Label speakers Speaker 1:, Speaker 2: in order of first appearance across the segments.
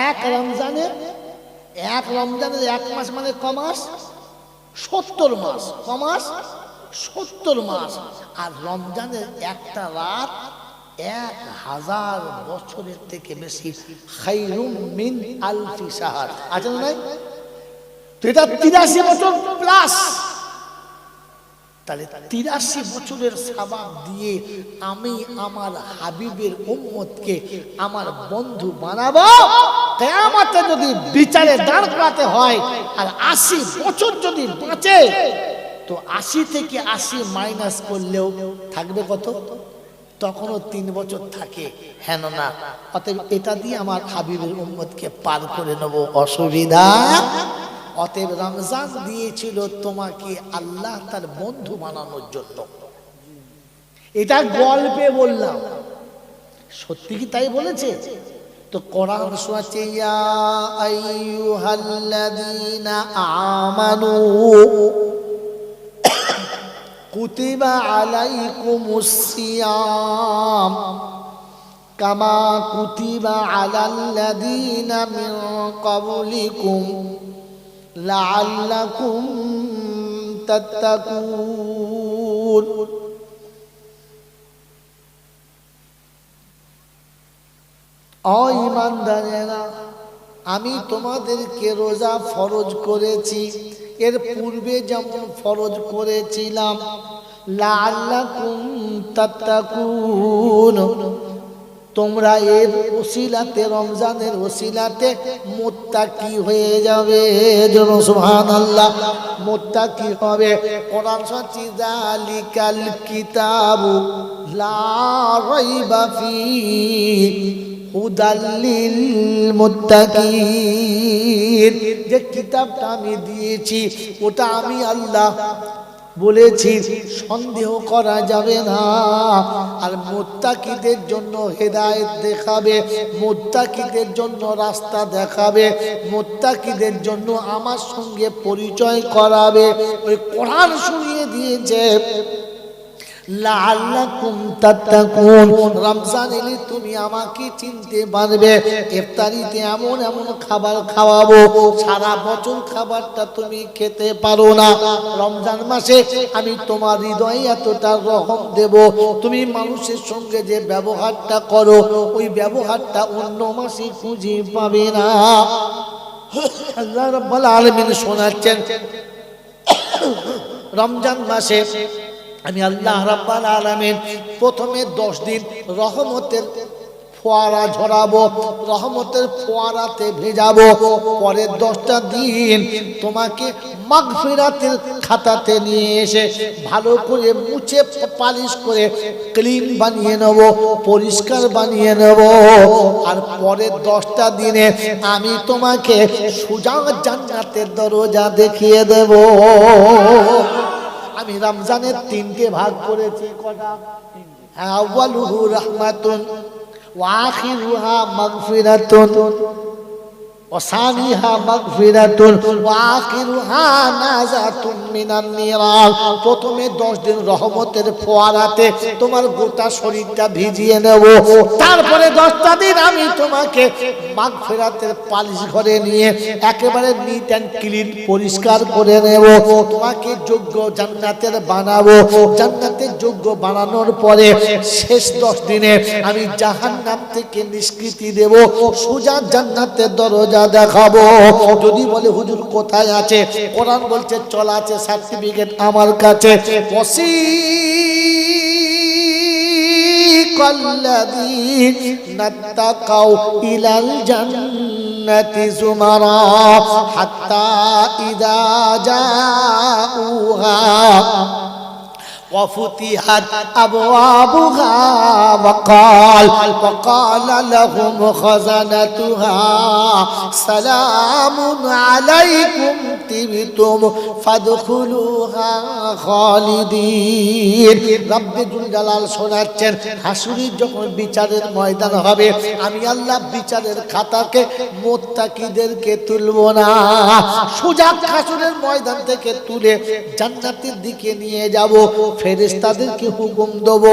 Speaker 1: এক রমজানের এক মাস মানে কমাস 70 মাস, কমাস 70 মাস। আর রমজানের একটা রাত 1000 বছরের থেকে বেশি, খায়রুম মিন আলফি শাহর, আছে না নাই? তো এটা 83 বছর প্লাস। তাহলে 83 বছরের সওয়াব দিয়ে আমি আমার হাবিবের উম্মতকে আমার বন্ধু বানাবো। কিয়ামতে যদি বিচারে দাঁড় করাতে হয় আর 80 বছর যদি বাঁচে, তো 80 থেকে 80 মাইনাস করলেও থাকবে কত? তখনও 3 বছর থাকে, হেন না? অতএব এটা দিয়ে আমার হাবিবের উম্মতকে পার করে নেব, অসুবিধা। অতএব রমজান দিয়েছিল তোমাকে আল্লাহ তার বন্ধু বানানোর জন্য। এটা গল্পে বললাম, সত্যি কি তাই বলেছে? তো কোরআন শোনাচ্ছে, ইয়া আইয়ুহাল্লাযীনা আমানু কুতিবা আলাইকুমুস সিয়াম কামা কুতিবা আলাল্লাযীনা মিন ক্বাবলিকুম লাআল্লাকুম তাত্তাকুন। ও ঈমানদারেরা, আমি তোমাদেরকে রোজা ফরজ করেছি, এর পূর্বে যেমন ফরজ করেছিলাম, লাআল্লাকুম তাত্তাকুন, তোমরা এর ওসিলাতে, রমজানের ওসিলাতে মুত্তাকি হয়ে যাবে। জোরে সুবহানাল্লাহ, মুত্তাকি হবে। কোরআন সত্যি, যালিকাল কিতাবু লা রাইবা ফীহি হুদাল লিল মুত্তাকিন। যে কিতাবটা আমি দিয়েছি ওটা আমি আল্লাহ বলেছি, সন্দেহ করা যাবে না। আর মুত্তাকিদের জন্য হেদায়েত দেখাবে, মুত্তাকিদের জন্য রাস্তা দেখাবে, মুত্তাকিদের জন্য আমার সঙ্গে পরিচয় করাবে। ওই কোরআন শুনিয়ে দিয়েছে, লাআল্লাকুম তাত্তাকুন। রমজান এলে তুমি আমাকে চিনতে পারবে। ইফতারিতে এমন এমন খাবার খাওয়াবো, সারা বছর খাবারটা তুমি খেতে পারো না। রমজান মাসে আমি তোমার হৃদয়ে এতটা রহম দেব, তুমি মানুষের সঙ্গে যে ব্যবহারটা করো ওই ব্যবহারটা অন্য মাসে খুঁজে পাবে না। আল্লাহ রাব্বুল আলামিন শোনাচ্ছেন, রমজান মাসে আমি আল্লাহ রাব্বুল আলামিন প্রথমে 10 দিন রহমতের ফোয়ারা ঝরাবো, রহমতের ফোয়ারাতে ভেজাবো। পরের 10টা দিন তোমাকে মাগফিরাতের খাতাতে নিয়ে এসে ভালো করে মুছে পালিশ করে ক্লিন বানিয়ে নেব, পরিষ্কার বানিয়ে নেব। আর পরের 10টা দিনে আমি তোমাকে সোজা জান্নাতের দরজা দেখিয়ে দেব। আমি রমজানের 3টে ভাগ করেছি। কটা? আউয়ালুহু রাহমাতুন ওয়া আখিরুহা মাগফিরাতুন ওয়া সানিহা মাগফিরাতুন ওয়া আখিরুহা নাজাতুন মিনান নিরাল। প্রথমে 10 দিন রহমতের ফোয়ারাতে তোমার গোটা শরীরটা ভিজিয়ে নেব। তারপরে 10টা দিন আমি তোমাকে মাগফিরাতের পালিশ ঘরে নিয়ে একেবারে নিট এন্ড ক্লিন পরিষ্কার করে নেব। তোমাকে যোগ্য জান্নাতের বানাবো। জান্নাতের যোগ্য বানানোর পরে শেষ 10 দিনে আমি জাহান্নাম থেকে নিষ্কৃতি দেব, সোজা জান্নাতের দরজা দেখাবো। যদি বলে হুজুর কোথায় আছে, কোরআন বলছে চল আছে, সার্টিফিকেট আমার কাছে। ওয়াসিকাল্লাযীনা তাকাউ ইলাল জান্নাতি যুমারা হাত্তা ইযা জাউহা وفتحت أبوابها وقال لهم خزنتها سلام عليكم তিবতুম ফাদখুলুহা খালিদিন। রব্বে জুল জালাল শোনাচ্ছেন, হাসুরের যখন বিচারের ময়দান হবে, আমি আল্লাহ বিচারের খাতাকে মুত্তাকিদেরকে তুলব না, সোজা হাসুরের ময়দান থেকে তুলে জান্নাতের দিকে নিয়ে যাব। ফেরেশতাদেরকে হুকুম দেব,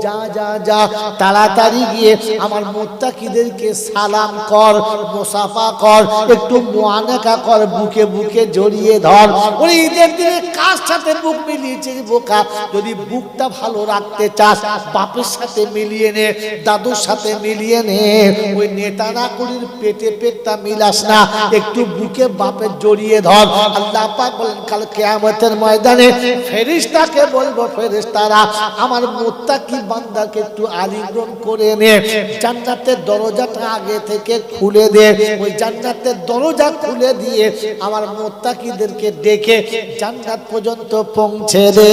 Speaker 1: যা যা যা তাড়াতাড়ি গিয়ে আমার মুত্তাকিদেরকে সালাম কর, মুসাফা কর, একটু মুআনাকা কর, বুকে বুকে জড়িয়ে ধর। ওই ঈদের দিনে কার সাথে বুক মিলিয়েছে বোকা? যদি বুকটা ভালো রাখতে চাস, বাপের সাথে মিলিয়ে নে, দাদুর সাথে মিলিয়ে নে। ওই নেতারা কুড়ির পেটে পেটটা মিলাস না, একটু বুকে বাপের জড়িয়ে ধর। আল্লাহ পাক বলেন, কাল কিয়ামতের ময়দানে ফেরেশতাকে বলবো, ফেরেশতারা আমার মুত্তাকি বান্দাকে একটু আলিঙ্গন করে নে, জান্নাতের দরজাটা আগে থেকে খুলে দে। ওই জান্নাতের দরজা খুলে দিয়ে আমার মুত্তাকিদেরকে ডেকে জান্নাত পর্যন্ত পৌঁছে দে।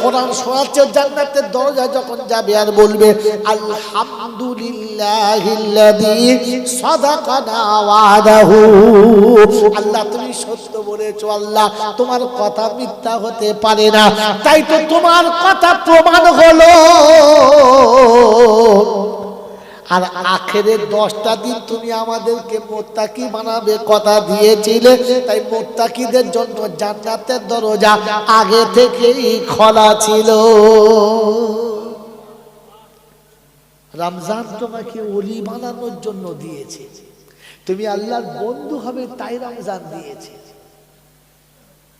Speaker 1: কোরআন শোনাচ্ছে, জান্নাতের দরজা যখন যাবে আর বলবে, আলহামদুলিল্লাহিল্লাযী সাদাকানা ওয়াদাহু। আল্লাহ তুমি সত্য বলেছো, আল্লাহ তোমার কথা মিথ্যা হতে পারে না, তাই তো তোমার কথা প্রমাণ হলো। আর আখেরের 10টা দিন তুমি আমাদেরকে মুত্তাকি বানাবে কথা দিয়েছিলে, তাই মুত্তাকিদের জন্য জান্নাতের দরজা আগে থেকেই খোলা ছিল। রমজান তোমাকে ওলি বানানোর জন্য দিয়েছে, তুমি আল্লাহর বন্ধু হবে তাই রমজান দিয়েছে।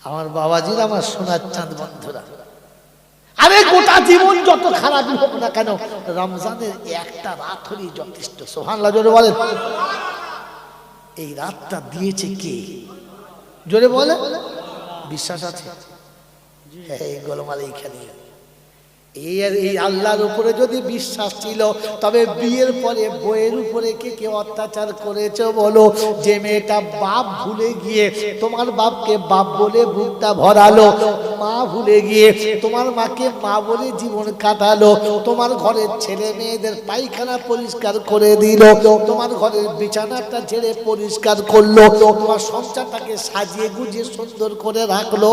Speaker 1: আমার বাবাজিরা, আমার সোনার চাঁদ বন্ধুরা, আরে গোটা জীবন যত খারাপই হোক না কেন, রমজানের একটা রাত হলেই যথেষ্ট। সুবহানাল্লাহ জোরে বলেন। এই রাতটা দিয়েছে কে? জোরে বলে। বিশ্বাস আছে? এই গোলমাল এইখানে। এই আল্লাহর উপরে যদি বিশ্বাস ছিল, তবে বিয়ের পরে বইয়ের উপরে কে কে অত্যাচার করেছে বলো? যে মেয়েটা বাপ ভুলে গিয়ে তোমার বাপকে বাপ বলে বুকটা ভরালো, মা ভুলে গিয়ে তোমার মাকে মা বলে জীবন কাটালো, তোমার ঘরের ছেলে মেয়েদের পায়খানা পরিষ্কার করে দিল, তোমার ঘরের বিছানাটা ছেড়ে পরিষ্কার করলো, তোমার সংসারটাকে সাজিয়ে গুজিয়ে সুন্দর করে রাখলো,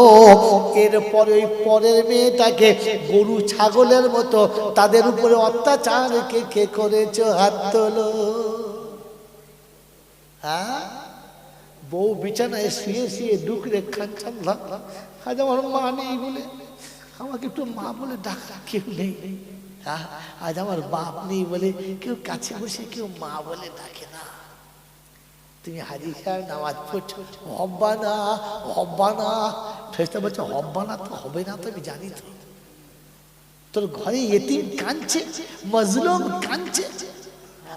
Speaker 1: এরপরে ওই পরের মেয়েটাকে গরু ছাগলের মতো তাদের উপরে অত্যাচার কে করেছো? হাত তোলো। হ্যাঁ, বউ বিছানায় শুয়ে শুয়ে ডুকরে খাচ্ছান, আজ আমার মা নেই বলে আমাকে একটু মা বলে ডাকা কেউ নেই, আজ আমার বাপ নেই বলে কেউ কাছে বসে কেউ মা বলে ডাকে না। তুমি হাজি সাহেব নামাজ পড়ছো, হব্বানা হব্বানা, ফেরেশতা বলছে হব্বানা তো হবে না, তো আমি জানি তো। তোর ঘরে ইতিম কাঁদছে, মজলুম কাঁদছে।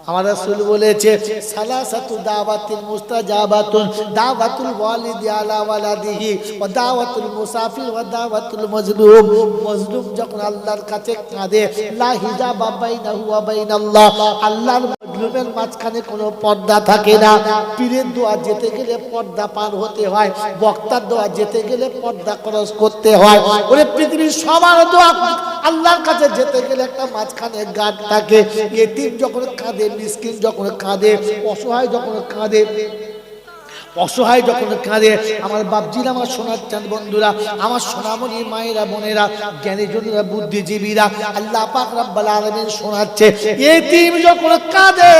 Speaker 1: আমার রাসূল বলেছে, সালাসাতু দাওয়াতিল মুস্তাজাবাতুন, দাওয়াতুল ওয়ালিদি আলা ওয়ালাদিহি ওয়া দাওয়াতুল মুসাফির ওয়া দাওয়াতুল মাজলুম। মাজলুম যখন আল্লাহর কাছে কাঁদে, লা হিজাবা বাইনাহু ওয়া বাইনাল্লাহ, আল্লাহর মাজলুমের মাঝখানে কোনো পর্দা থাকে না। পীরের দোয়া যেতে গেলে পর্দা পার হতে হয়, বক্তার দোয়া যেতে গেলে পর্দা ক্রস করতে হয়। ওরে পৃথিবীর সবার দোয়া আল্লাহর কাছে যেতে গেলে একটা মাঝখানে গাঁট থাকে। ইতিম যখন কাঁদে, মিসকিন যখন কাঁদে, অসহায় যখন কাঁদে, অসহায় যখন কাঁদে, আমার বাপজিরা, আমার সোনার চাঁদ বন্ধুরা, আমার সোনামণি মায়েরা, বোনেরা, জ্ঞানীজনেরা, বুদ্ধিজীবীরা, আল্লাহ পাক রব্বুল আলামিন শোনাচ্ছে, ইতিম যখন কাঁদে,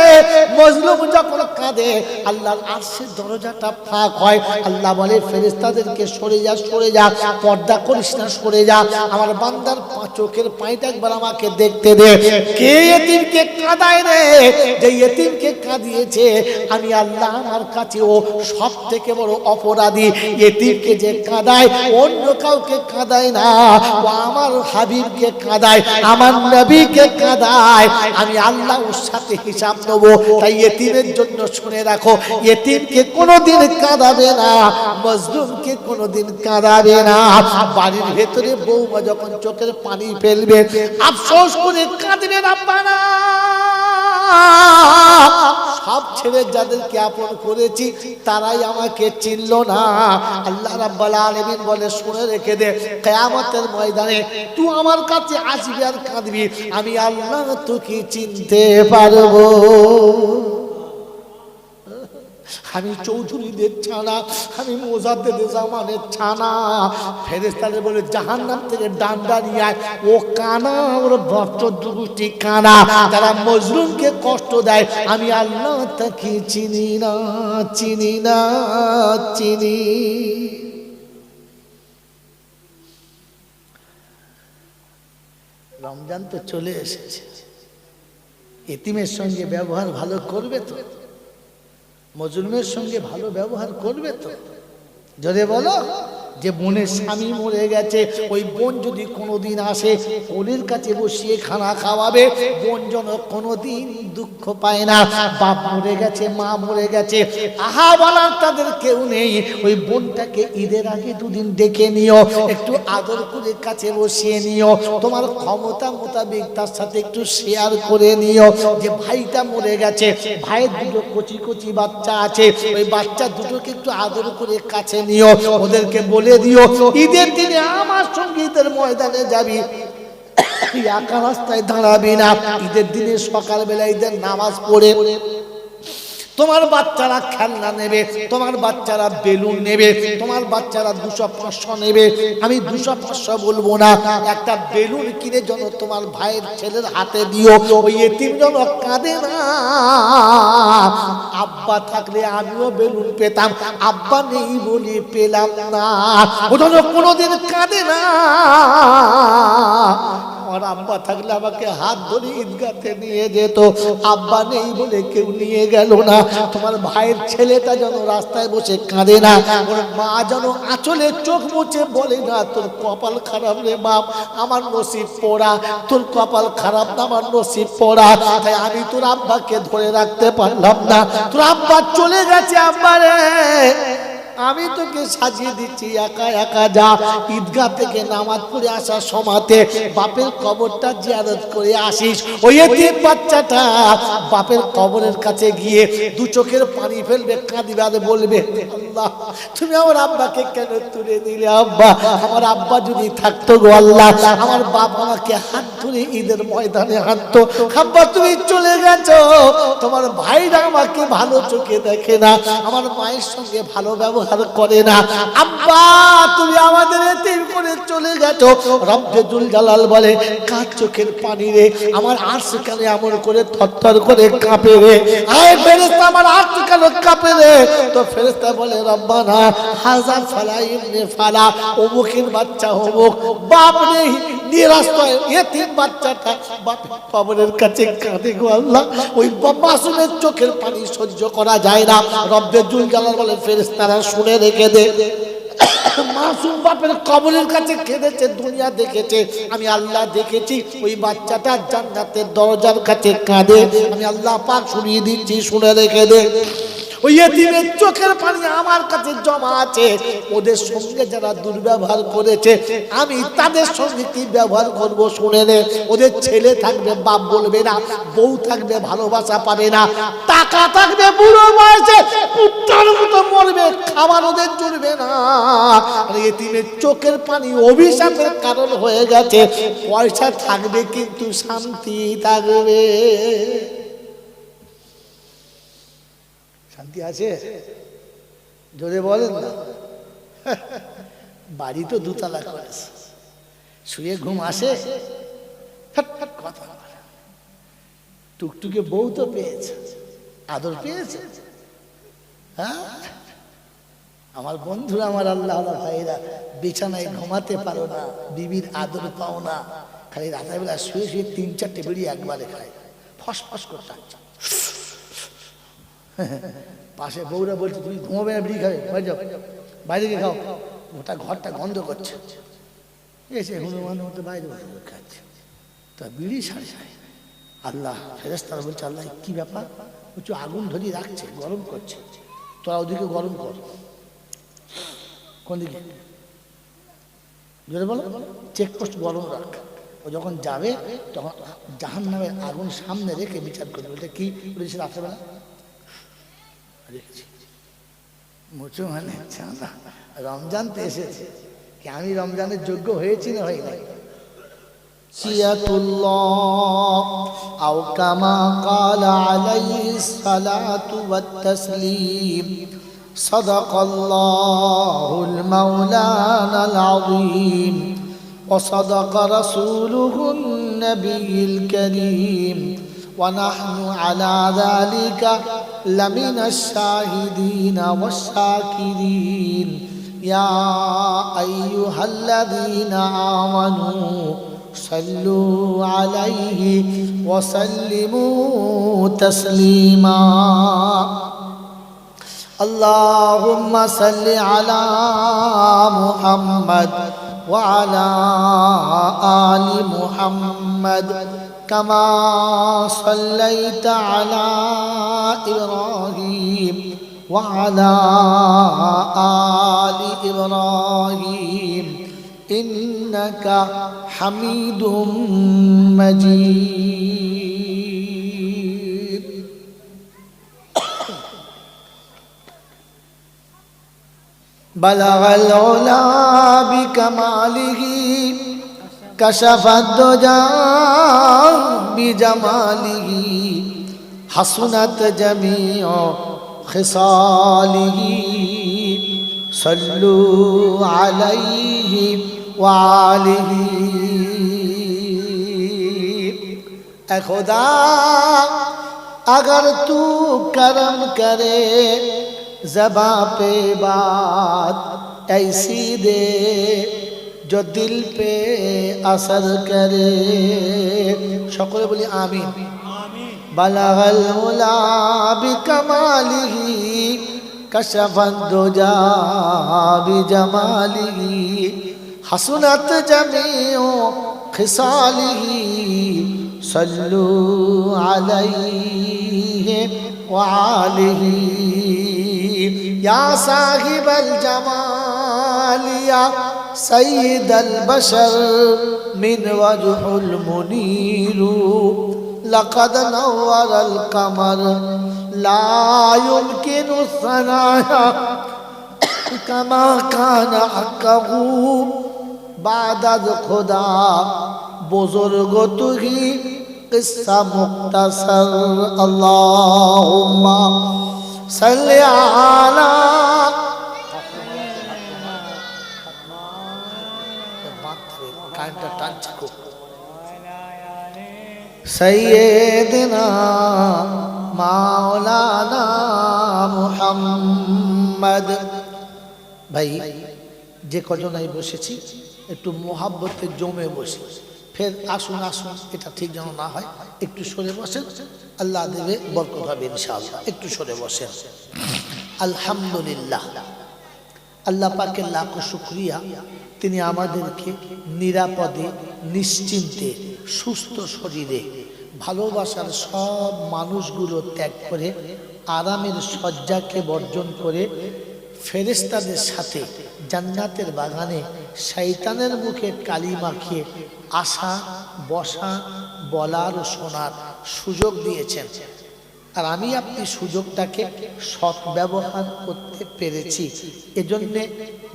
Speaker 1: মজলুম যখন কাঁদে, আল্লাহর আরশের দরজাটা ফাঁক হয়। আল্লাহ বলে ফেরেশতাদেরকে সরে যা, সরে যা, পর্দা করিস না, সরে যা, আমার বান্দার চোখের পানিটা একবার আমাকে দেখতে দে। কে ইতিমকে কাঁদায় রে? যে ইতিমকে কাঁদিয়েছে আমি আল্লাহ, আমার কাছে ও সব থেকে বড় অপরাধী। ইতিমকে যে কাঁদায়, অন্য কাউকে কাঁদায় না, ও আমার হাবিবকে কাঁদায়, আমার নবীকে কাঁদায়। আমি আল্লাহ ওর সাথে হিসাব নেব। তাই ইতিমের জন্য শুনে রাখো, ইতিমকে কোনোদিন কাঁদাবে না, মজলুমকে কোনোদিন কাঁদাবে না। বাড়ির ভেতরে বউমা যখন চোখের পানি ফেলবে, আফসোস করে কাঁদবে, রাব্বানা সব ছেড়ে যাদেরকে আপন করেছি তারাই আমাকে চিনল না। আল্লাহ রাব্বুল আলামিন বলে, শুনে রেখে দে, কিয়ামতের ময়দানে তুই আমার কাছে আসবি আর কাঁদবি, আমি আল্লাহ তোকে চিনতে পারবো। আমি চৌধুরীদের ছানা, আমি মোজাদ্দেদে জামানের ছানা। ফেরেশতাদের বলে জাহান্নাম থেকে ডান্ডা নিয়ে আয়, ও কানা, ওর বচ্চি কানা, যারা মজলুমকে কষ্ট দেয়, আমি আল্লাহ তাকে চিনি না, চিনি না, চিনি। রমজান তো চলে এসেছে, এতিমের সঙ্গে ব্যবহার ভালো করবে তো? মজলুমের সঙ্গে ভালো ব্যবহার করবে তো? যদি বলো যে বোনের স্বামী মরে গেছে, ওই বোন যদি কোনোদিন আসে ওদের কাছে বসিয়ে খানা খাওয়াবে, বোন যেন কোনোদিন দুঃখ পায় না। বাপ মরে গেছে, মা মরে গেছে, আহা বলার তাদের কেউ নেই, ওই বোনটাকে ঈদের আগে দুদিন ডেকে নিও, একটু আদর করে কাছে বসিয়ে নিও, তোমার ক্ষমতা মোতাবেক তার সাথে একটু শেয়ার করে নিও যে ভাইটা মরে গেছে, ভাইয়ের দুটো কচি কচি বাচ্চা আছে, ওই বাচ্চা দুটোকে একটু আদর করে কাছে নিও, ওদেরকে বলে দিও ঈদের দিনে আমার সঙ্গে ঈদের ময়দানে যাবি, একা রাস্তায় দাঁড়াবি না, ঈদের দিনে সকালবেলা ঈদের নামাজ পড়ে তোমার বাচ্চারা খেলনা নেবে, তোমার বাচ্চারা বেলুন নেবে, তোমার বাচ্চারা 200-500 নেবে, আমি 200-500 বলবো না, একটা বেলুন কিনে যেন তোমার ভাইয়ের ছেলের হাতে দিও, ওই এতিম যেন কাঁদে না। আব্বা থাকলে আমিও বেলুন পেতাম, আব্বা নেই বলে পেলাম না, ও যেন কোনোদিন কাঁদে না। আমার আব্বা থাকলে আমাকে হাত ধরে ঈদগাতে নিয়ে যেত, আব্বা নেই বলে কেউ নিয়ে গেল না। তোমার ভাইয়ের ছেলেটা যেন রাস্তায় বসে কাঁদে না, ওর মা যেন আঁচলে চোখ মুছে বলে না তোর কপাল খারাপ রে বাপ, আমার নসিব পোড়া, তোর কপাল খারাপ না, আমার নসিব পোড়া, তাই আমি তোর আব্বাকে ধরে রাখতে পারলাম না, তোর আব্বা চলে গেছে, আব্বা রে আমি তোকে সাজিয়ে দিচ্ছি, একা একা যা, ঈদগাহ থেকে নামাজ পড়ে আসার সময়তে বাপের কবরটা জিয়ারত করে আসিস। ওই এতিম বাচ্চাটা বাপের কবরের কাছে গিয়ে দু চোখের পানি ফেলবে, কাঁদিবে আর বলবে আল্লাহ তুমি আমার আব্বাকে কেন তুলে দিলে, আব্বা আমার আব্বা যদি থাকতো গো আল্লাহ, আমার বাপ আমাকে হাত ধরে ঈদের ময়দানে হাঁটতো, আব্বা তুমি চলে গেছো, তোমার ভাইরা আমাকে ভালো চোখে দেখে না, আমার মায়ের সঙ্গে ভালো ব্যবহার করে না, আব্বা তুমি আমাদের এতিম করে চলে গেছো। রব্বে জুল জালাল বলে কার চোখের পানি রে, আমার আরশ কেন এমন করে থরথর করে কাঁপে রে, আয় ফেরেশতা আমার আরশ কেন কাঁপে রে? তো ফেরেশতা বলে রব্বানা হাযা ফালা ইবনে ফালা, অমুকের বাচ্চা অমুক, বাপ নেই নিরাশ্রয় এতিম বাচ্চাটা বাপের কবরের কাছে কাঁদে গো আল্লাহ, ওই মাসুমের চোখের পানি সহ্য করা যায় না। রব্বে জুল জালাল বলে ফেরেশতারা শুনে রেখে দে, মাসুম বাপের কবরের কাছে কেঁদেছে, দুনিয়া দেখেছে, আমি আল্লাহ দেখেছি, ওই বাচ্চাটা জান্নাতের দরজার কাছে কাঁদে, আমি আল্লাহ পাক শুনিয়ে দিচ্ছি, শুনে রেখে দে। ওই এতিমের চোখের পানি আমার কাছে জমা আছে, ওদের সঙ্গে যারা দুর্ব্যবহার করেছে আমি তাদের সঙ্গে কি ব্যবহার করব শুনে নে। ওদের ছেলে থাকবে বাপ বলবে না, বউ থাকবে ভালোবাসা পাবে না, টাকা থাকবে বুড়ো বয়সে পুত্রের মতো মরবে, খাবার ওদের জুড়বে না। আর এতিমের চোখের পানি অভিশাপের কারণ হয়ে গেছে, পয়সা থাকবে কিন্তু শান্তি থাকবে, শান্তি আছে জোরে বলেন না। বাড়ি তো দুতলা করেছে, শুয়ে ঘুম আসে, কথা টুকটুকে বউ তো পেয়েছে, আদর পেয়েছে, হ্যাঁ আমার বন্ধুরা, আমার আল্লাহ ভাইরা বিছানায় ঘুমাতে পারো না, বিবির আদর পাও না, খালি রাতের বেলা শুয়ে শুয়ে 3-4টে বিড়ি একবারে খায়, ফস ফস করতে পাশে বউরা বলছে তুমি ঘুমাবে না, বিড়ি খাবে, বাইরে গিয়ে খাও, ওটা ঘরটা গন্ধ করছে, এসে হনুমান মতো বাইরে খাচ্ছে, তা বিড়ি সাড়ে সাড়ে। আল্লাহ ফেরেশতারা বলছে আল্লাহ কি ব্যাপার, বলছে আগুন ধরিয়ে রাখছে, গরম করছে, তোরা ওদিকে গরম কর, কোন দিকে জোরে বলো, চেকপোস্ট গরম রাখ, ও যখন যাবে তখন জাহান্নামের আগুন সামনে রেখে বিচার করবে। ওটা কি বলেছে রাত্রেবেলা রেখেছি, মুসলমান রমজান তো এসেছে, কি আমি রমজানের যোগ্য হয়েছি না হয় নাই? الله أو كما قال عليه الصلاة والتسليم صدق الله المولانا العظيم وصدق رسوله النبي الكريم ونحن على ذلك لمن الشاهدين والشاكرين يا أيها الذين آمنوا صلوا عليه وسلموا تسليما اللهم صل على محمد وعلى آل محمد كما صليت على إبراهيم وعلى آل إبراهيم إنك حميد مجيد بلغ العلا بكماله كشف الدجى بجماله حسنت جميع خصاله صلوا عليه وآله اے خدا اگر تو کرم کرے زباں پہ بات ایسی دے جو دل پہ اثر کرے সকলে বলি আমিন بلغ العلا بكماله كشف الدجى بجماله حسنت جميع خصاله صلوا عليه وآله يا صاحب الجمال يا سيد البشر من وجه المنير لقد نور القمر لا يمكن الثنايا كما كان حقه بعد خدا بزرگ تو ہی قصہ مختصر اللهم صل على سیدنا مولانا মুহাম্মদ ভাই যে কজনাই বসেছি একটু মোহাব্বতে জমে বসে ফের আসুন আসুন এটা ঠিক যেন না হয় একটু সরে বসেন আল্লাহ দেবে বরকত হবে ইনশাআল্লাহ একটু সরে বসেন আলহামদুলিল্লাহ আল্লাহ পাকের লাখো শুকরিয়া তিনি আমাদেরকে নিরাপদে নিশ্চিন্তে সুস্থ শরীরে ভালোবাসার সব মানুষগুলো ত্যাগ করে আরামের শয্যাকে বর্জন করে ফেরেশতাদের সাথে জান্নাতের বাগানে শয়তানের মুখে কালি মাখিয়ে আসা বসা বলার ও শোনার সুযোগ দিয়েছেন আর আমি আপনি সুযোগটাকে সৎ ব্যবহার করতে পেরেছি এজন্য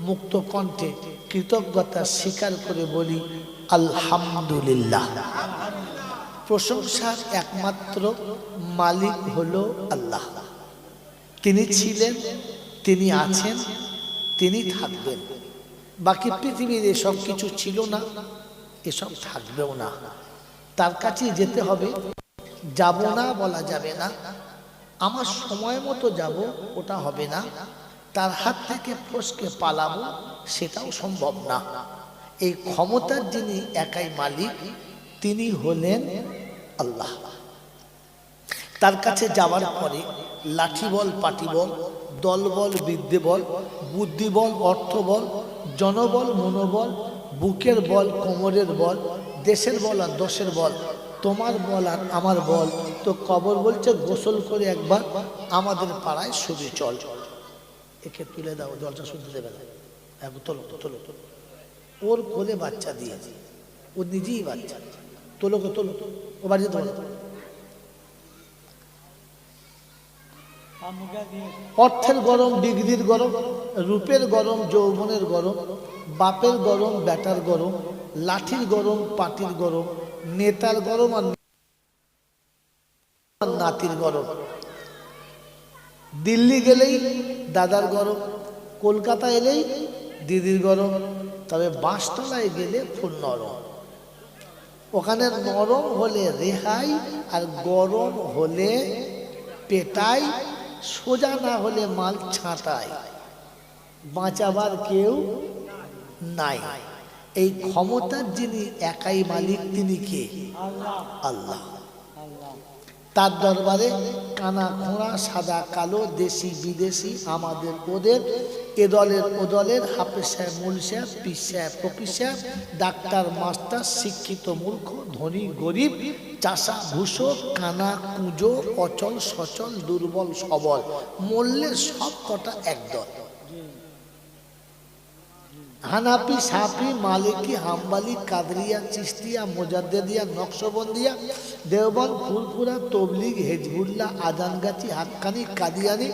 Speaker 1: মুক্ত কণ্ঠে কৃতজ্ঞতা স্বীকার করে বলি আলহামদুলিল্লাহ প্রশংসার একমাত্র মালিক হলো আল্লাহ তিনি ছিলেন তিনি আছেন তিনি থাকবেন বাকি পৃথিবীর এসব কিছু ছিল না এসব থাকবেও না তার কাছে যেতে হবে যাব না বলা যাবে না আমার সময় মতো যাব ওটা হবে না তার হাত থেকে ফসকে পালাবো সেটাও সম্ভব না এই ক্ষমতার যিনি একাই মালিক তিনি হলেন আল্লাহ তার কাছে যাওয়ার পরে লাঠি বল পাটি বল দল বল বিদ্যে বল বুদ্ধি বল অর্থ বল জনবল মনোবল বুকের বল কোমরের বল দেশের বল আর দশের বল তোমার বল আর আমার বল তো কবর বলছে গোসল করে একবার আমাদের পাড়ায় শুধু চল একে তুলে দাও জলটা শুনতে দেবে না তোলো তোলো তোলো ওর কোলে বাচ্চা দিয়েছি ও নিজেই বাচ্চা তোলোকে তোলো ও বাড়িতে তোলো অর্থের গরম, ডিগ্রির গরম, রূপের গরম, যৌবনের গরম, বাপের গরম, বেটার গরম, লাঠির গরম, পাটির গরম, নেতার গরম আর নাতির গরম। দিল্লি গেলেই দাদার গরম, কলকাতা এলেই দিদির গরম, তবে বাঁশতলায় গেলে ফুল নরম। ওখানে নরম হলে রেহাই আর গরম হলে পেটাই, সোজা না হলে মাল ছাঁটাই, বাঁচাবার কেউ নাই। এই ক্ষমতার যিনি একাই মালিক তিনি কে? আল্লাহ। তার দরবারে কানা খোঁড়া, সাদা কালো, দেশি বিদেশি, আমাদের ওদের, এ দলের ও দলের, হাফেজ সাহেব, মূল সাহেব, পীর সাহেব, ফকির সাহেব, ডাক্তার মাস্টার, শিক্ষিত মূর্খ, ধনী গরিব, চাষা ভুষো, কানা কুঁজো, অচল সচল, দুর্বল সবল, মরলে সব কটা একদল। হানাফি, সাফি, মালিকি, হাম্বালি, কাদরিয়া, চিস্তিয়া, মোজাদ্দেদিয়া, নকশবন্দিয়া, দেওবন্দ, ফুরফুরা, তবলিগ, হেজবুল্লাহ, আজানগাছি, হাক্কানি, কাদিয়ানি,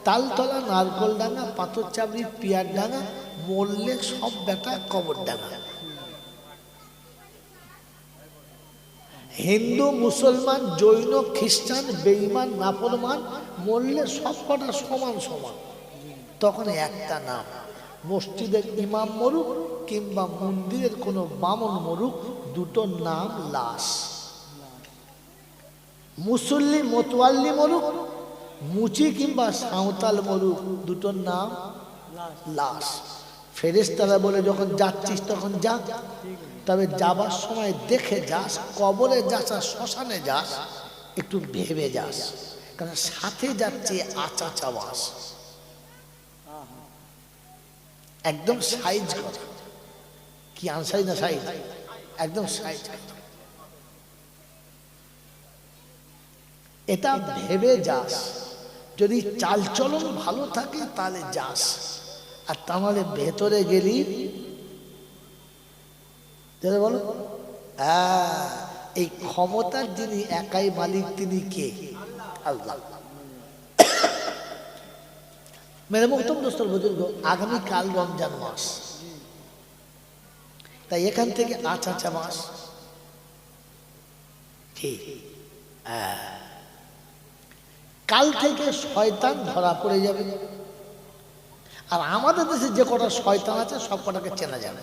Speaker 1: তালতলা, নারকলডাঙ্গা, পাথরচাবড়ি, পিয়ারডাঙ্গা, মরলে সব বেটা কবরডাঙ্গা। হিন্দু, মুসলমান, জৈন, খ্রিস্টান, বেঈমান, নাফরমান, মরলে সব কটা সমান সমান। তখন একটা নাম, মসজিদের ইমাম মরুক কিংবা মন্দিরের কোনো বামন মরুক, দুটো নাম লাশ। মুসল্লি মোতওয়াল্লি মরুক, মুচি কিংবা সাঁওতাল মরুক, দুটোর নাম লাশ। ফেরেশতারা বলে যখন যাচ্ছিস তখন যা, তবে যাবার সময় দেখে যাস, কবরে যাস আর শ্মশানে যাস একটু ভেবে যাস, কারণ সাথে যাচ্ছে আচা চাওয়াস। একদম সাইজ কথা, কি আনসাই না সাইজ, একদম সাইজ কথা। এটা ভেবে যাস, যদি চালচলন ভালো থাকে তাহলে যাস, আর তাহলে ভেতরে গেলি বলো। এই ক্ষমতার যিনি একাই মালিক তিনি কে? আল্লাহ। মেরে মোহতরম দোস্তর বুজুর্গ, আগামীকাল রমজান মাস, তাই এখান থেকে আচা মাস ঠিক। কাল থেকে শয়তান ধরা পড়ে যাবে, আর আমাদের দেশে যে কটা শয়তান আছে সব কটাকে চেনা যাবে।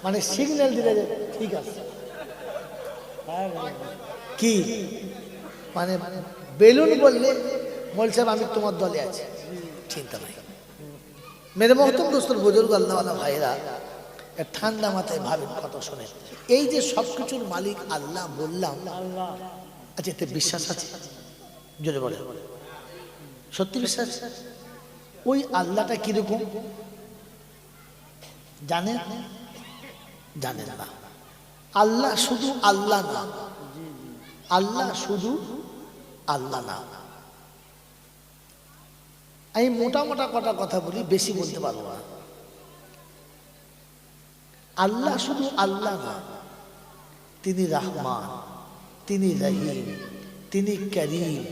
Speaker 1: মানে সিগন্যাল দিলে ঠিক আছে, কি মানে বেলুন বললে মল সাহেব আমি তোমার দলে আছি, চিন্তা নাই। মেরে মোহতরম দোস্তর বুজুর্গ, আল্লাহওয়ালা ভাইরা, ঠান্ডা মাথায় ভাবেন কথা শোনেন। এই যে সবকিছুর মালিক আল্লাহ বললাম, আচ্ছা এতে বিশ্বাস আছে? জোরে বলে, সত্যি বিশ্বাস? ওই আল্লাহটা কিরকম জানেন? জানেন না। আল্লাহ শুধু আল্লাহ না, আল্লাহ শুধু আল্লাহ না। আমি মোটা মোটা কটা কথা বলি, বেশি বলতে পারবো না। আল্লাহ শুধু আল্লাহ না, তিনি রহমান, তিনি রহিম, তিনি করিম,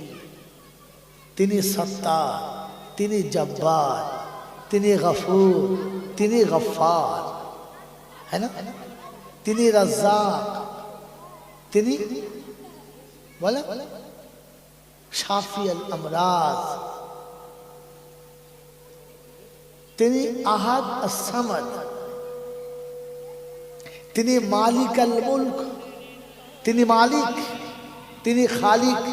Speaker 1: তিনি সত্তার, তিনি জব্বার, তিনি গফুর, তিনি গফার, है ना? তিনি রাজ্জাক, তিনি বলে শাফি আল আমরাজ, তিনি আহাদ আস-সামাদ, তিনি মালিক আল মুলক, তিনি মালিক, তিনি খালিক,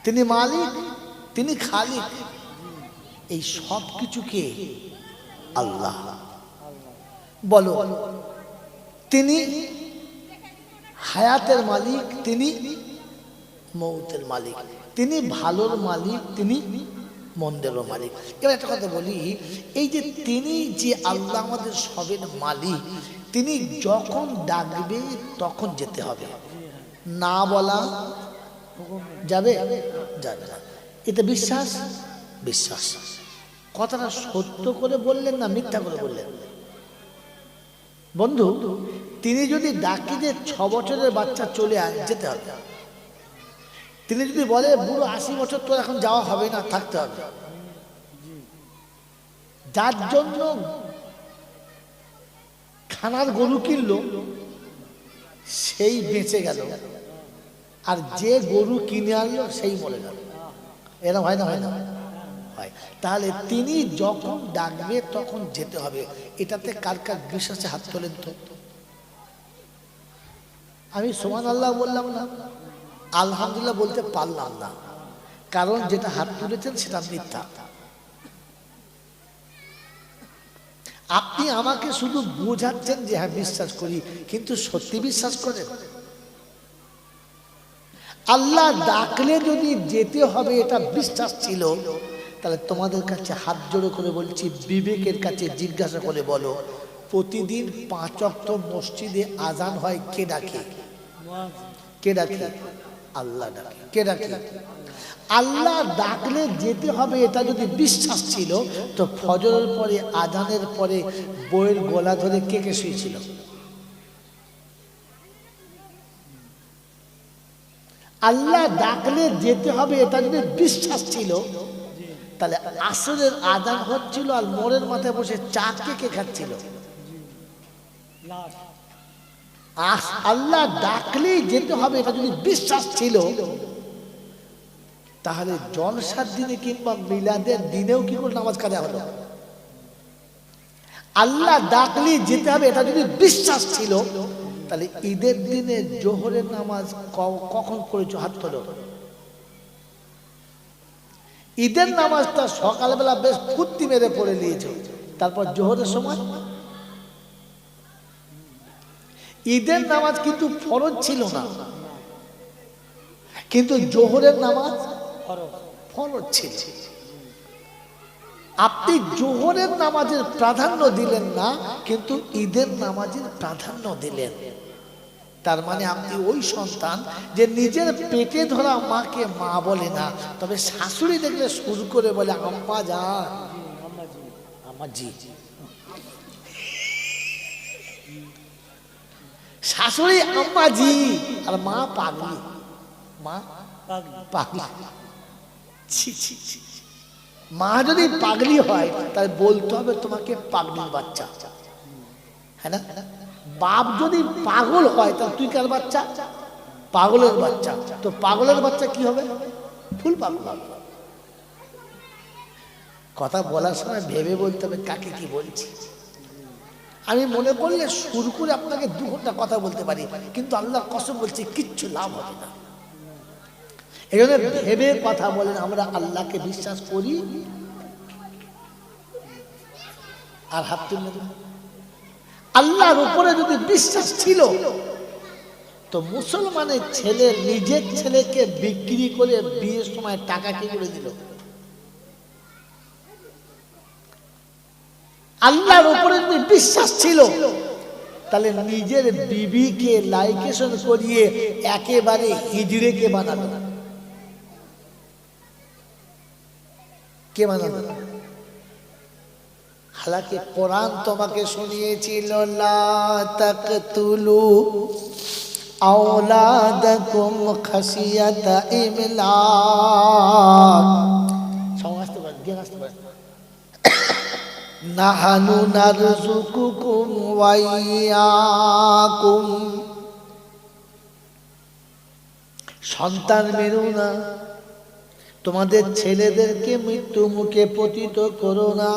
Speaker 1: তিনি মালিক, তিনি খালিক। এই সব কিছুকে আল্লাহ বলো। তিনি হায়াতের মালিক, তিনি মৌতের মালিক, তিনি ভালোর মালিক, তিনি মন্দেরও মালিক। এবার একটা কথা বলি, এই যে তিনি যে আল্লাহ আমাদের সবের মালিক, তিনি যখন ডাকবে তখন যেতে হবে, না বলা যাবে যাবে না। এতে বিশ্বাস? বিশ্বাস। কথাটা সত্য করে বললেন না মিথ্যা করে বললেন? বন্ধু, তিনি যদি ডাকি যে 6 বছরের বাচ্চা চলে আয়, যেতে হবে। তিনি যদি বলে বুড়ো 80 বছর তোর এখন যাওয়া হবে না, থাকতে হবে। যার জন্য খানার গরু কিনলো সেই বেঁচে গেল, আর যে গরু কিনে আনলো সেই মরে গেল। এরকম হয় না? হয় না? হয়। তাহলে তিনি যখন ডাকবে তখন যেতে হবে। এটাতে কার কার বিশ্বাসে হাত তোলেন তো? আমি সুবহানাল্লাহ বললাম না, আলহামদুলিল্লাহ বলতে পারলাম না, কারণ যেটা হাত তুলেছেন সেটা মিথ্যা। আপনি আমাকে শুধু বোঝাচ্ছেন যে হ্যাঁ বিশ্বাস করি, কিন্তু সত্যি বিশ্বাস করেন? আল্লাহ ডাকলে যদি যেতে হবে এটা বিশ্বাস ছিল, তাহলে তোমাদের কাছে হাত জোড়ো করে বলছি, বিবেকের কাছে জিজ্ঞাসা করে বলো, প্রতিদিন 5 ওয়াক্ত মসজিদে আজান হয়, কে ডাকে? কে ডাকে? আল্লাহ ডাকে। কে ডাকে? আল্লাহ ডাকলে যেতে হবে এটা যদি বিশ্বাস ছিল, তো ফজরের পরে আজানের পরে বইয়ের গলা ধরে কে কে শুয়েছিল? আল্লাহ ডাকলে যেতে হবে এটা যদি বিশ্বাস ছিল, তাহলে আসরের আজান হচ্ছিল আর মোড়ের মাথায় বসে চা কে খাচ্ছিল? আল্লাহ ডাকলেই যেতে হবে এটা যদি বিশ্বাস ছিল, তাহলে জলসার দিনে কিংবা মিলাদের দিনেও কি করে নামাজ কাজা হলো? আল্লাহ ডাকলেই যেতে হবে এটা যদি বিশ্বাস ছিল, তাহলে ঈদের দিনে জোহরের নামাজ কখন পড়েছো? হাত তোলো। ঈদের নামাজটা সকালবেলা বেশ ফুর্তি মেরে পড়ে নিয়েছো, তারপর জোহরের সময় ঈদের নামাজ কিন্তু ফরজ ছিল না, কিন্তু জোহরের নামাজ ফরজ ছিল। আপনি জোহরের নামাজের প্রাধান্য দিলেন না, কিন্তু ঈদের নামাজের প্রাধান্য দিলেন। তার মানে আপনি ওই সন্তান যে নিজের পেটে ধরা মাকে মা বলে না, তবে শাশুড়ি দেখলে শুরু করে বলে আম্মা যান, আম্মাজি। শাশুড়ি আম্মাজি আর মা পাগলি, মা পাগলি। মা যদি পাগলি হয় তাহলে বলতে হবে তোমাকে পাগলির বাচ্চা, হ্যাঁ না? বাপ যদি পাগল হয় তাহলে তুই কার বাচ্চা? পাগলের বাচ্চা। তো পাগলের বাচ্চা কি হবে? ফুল পাগল। কথা বলার সময় ভেবে বলতে হবে কাকে কি বলছি। আমি মনে করলে শুরু করে আপনাকে 2 ঘন্টা কথা বলতে পারি, কিন্তু আল্লাহর কসম বলছি কিচ্ছু লাভ হবে না। এই জন্য ভেবে কথা বলেন। আমরা আল্লাহকে বিশ্বাস করি। আর হাত তুললেন। আল্লাহর উপরে যদি বিশ্বাস ছিল, তো মুসলমানের ছেলে নিজের ছেলেকে বিক্রি করে বিয়ের সময় টাকা কি করে দিল? আল্লাহর উপরে যদি বিশ্বাস ছিল, তাহলে নিজের বিবিকে লাইকেশন করিয়ে একেবারে হিজড়েকে বানালো। কে বানালো? হালাকি কোরআন তোমাকে শুনিয়েছিল, লা তাকতুলু আওলাদাকুম খাশিয়াতা ইমলাক। সমস্ত জ্ঞান আসতে পারে। নাহানু নারযুকুকুম ওয়া ইয়াকুম। সন্তান মেরো না, তোমাদের ছেলেদেরকে মৃত্যু মুখে পতিত করো না।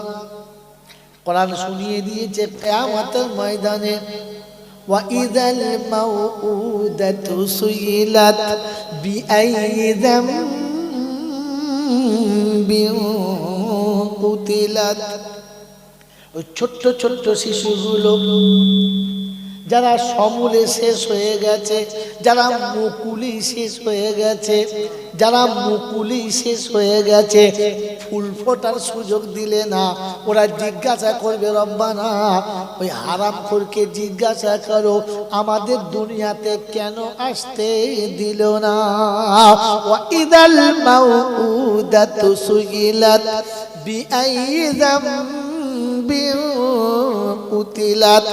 Speaker 1: কোরআন শুনিয়ে দিয়েছে কিয়ামতের ময়দানে, ওয়া ইযাল মাউউদাতু সুইলাত বিআইয়ি যামবিন কুতিলাত। ওই ছোট্ট ছোট্ট শিশুগুলো যারা সমূলে শেষ হয়ে গেছে, যারা মুকুলি শেষ হয়ে গেছে, যারা মুকুলি শেষ হয়ে গেছে, ফুল ফোটার সুযোগ দিলে না, ওরা জিজ্ঞাসা করবে রব্বানা ওই হারামখোরকে জিজ্ঞাসা করো আমাদের দুনিয়াতে কেন আসতে দিল না। ওয়া ইদাল মাউউদাতু সুইলাত বিআইয়ি যামবিন কুতিলাত।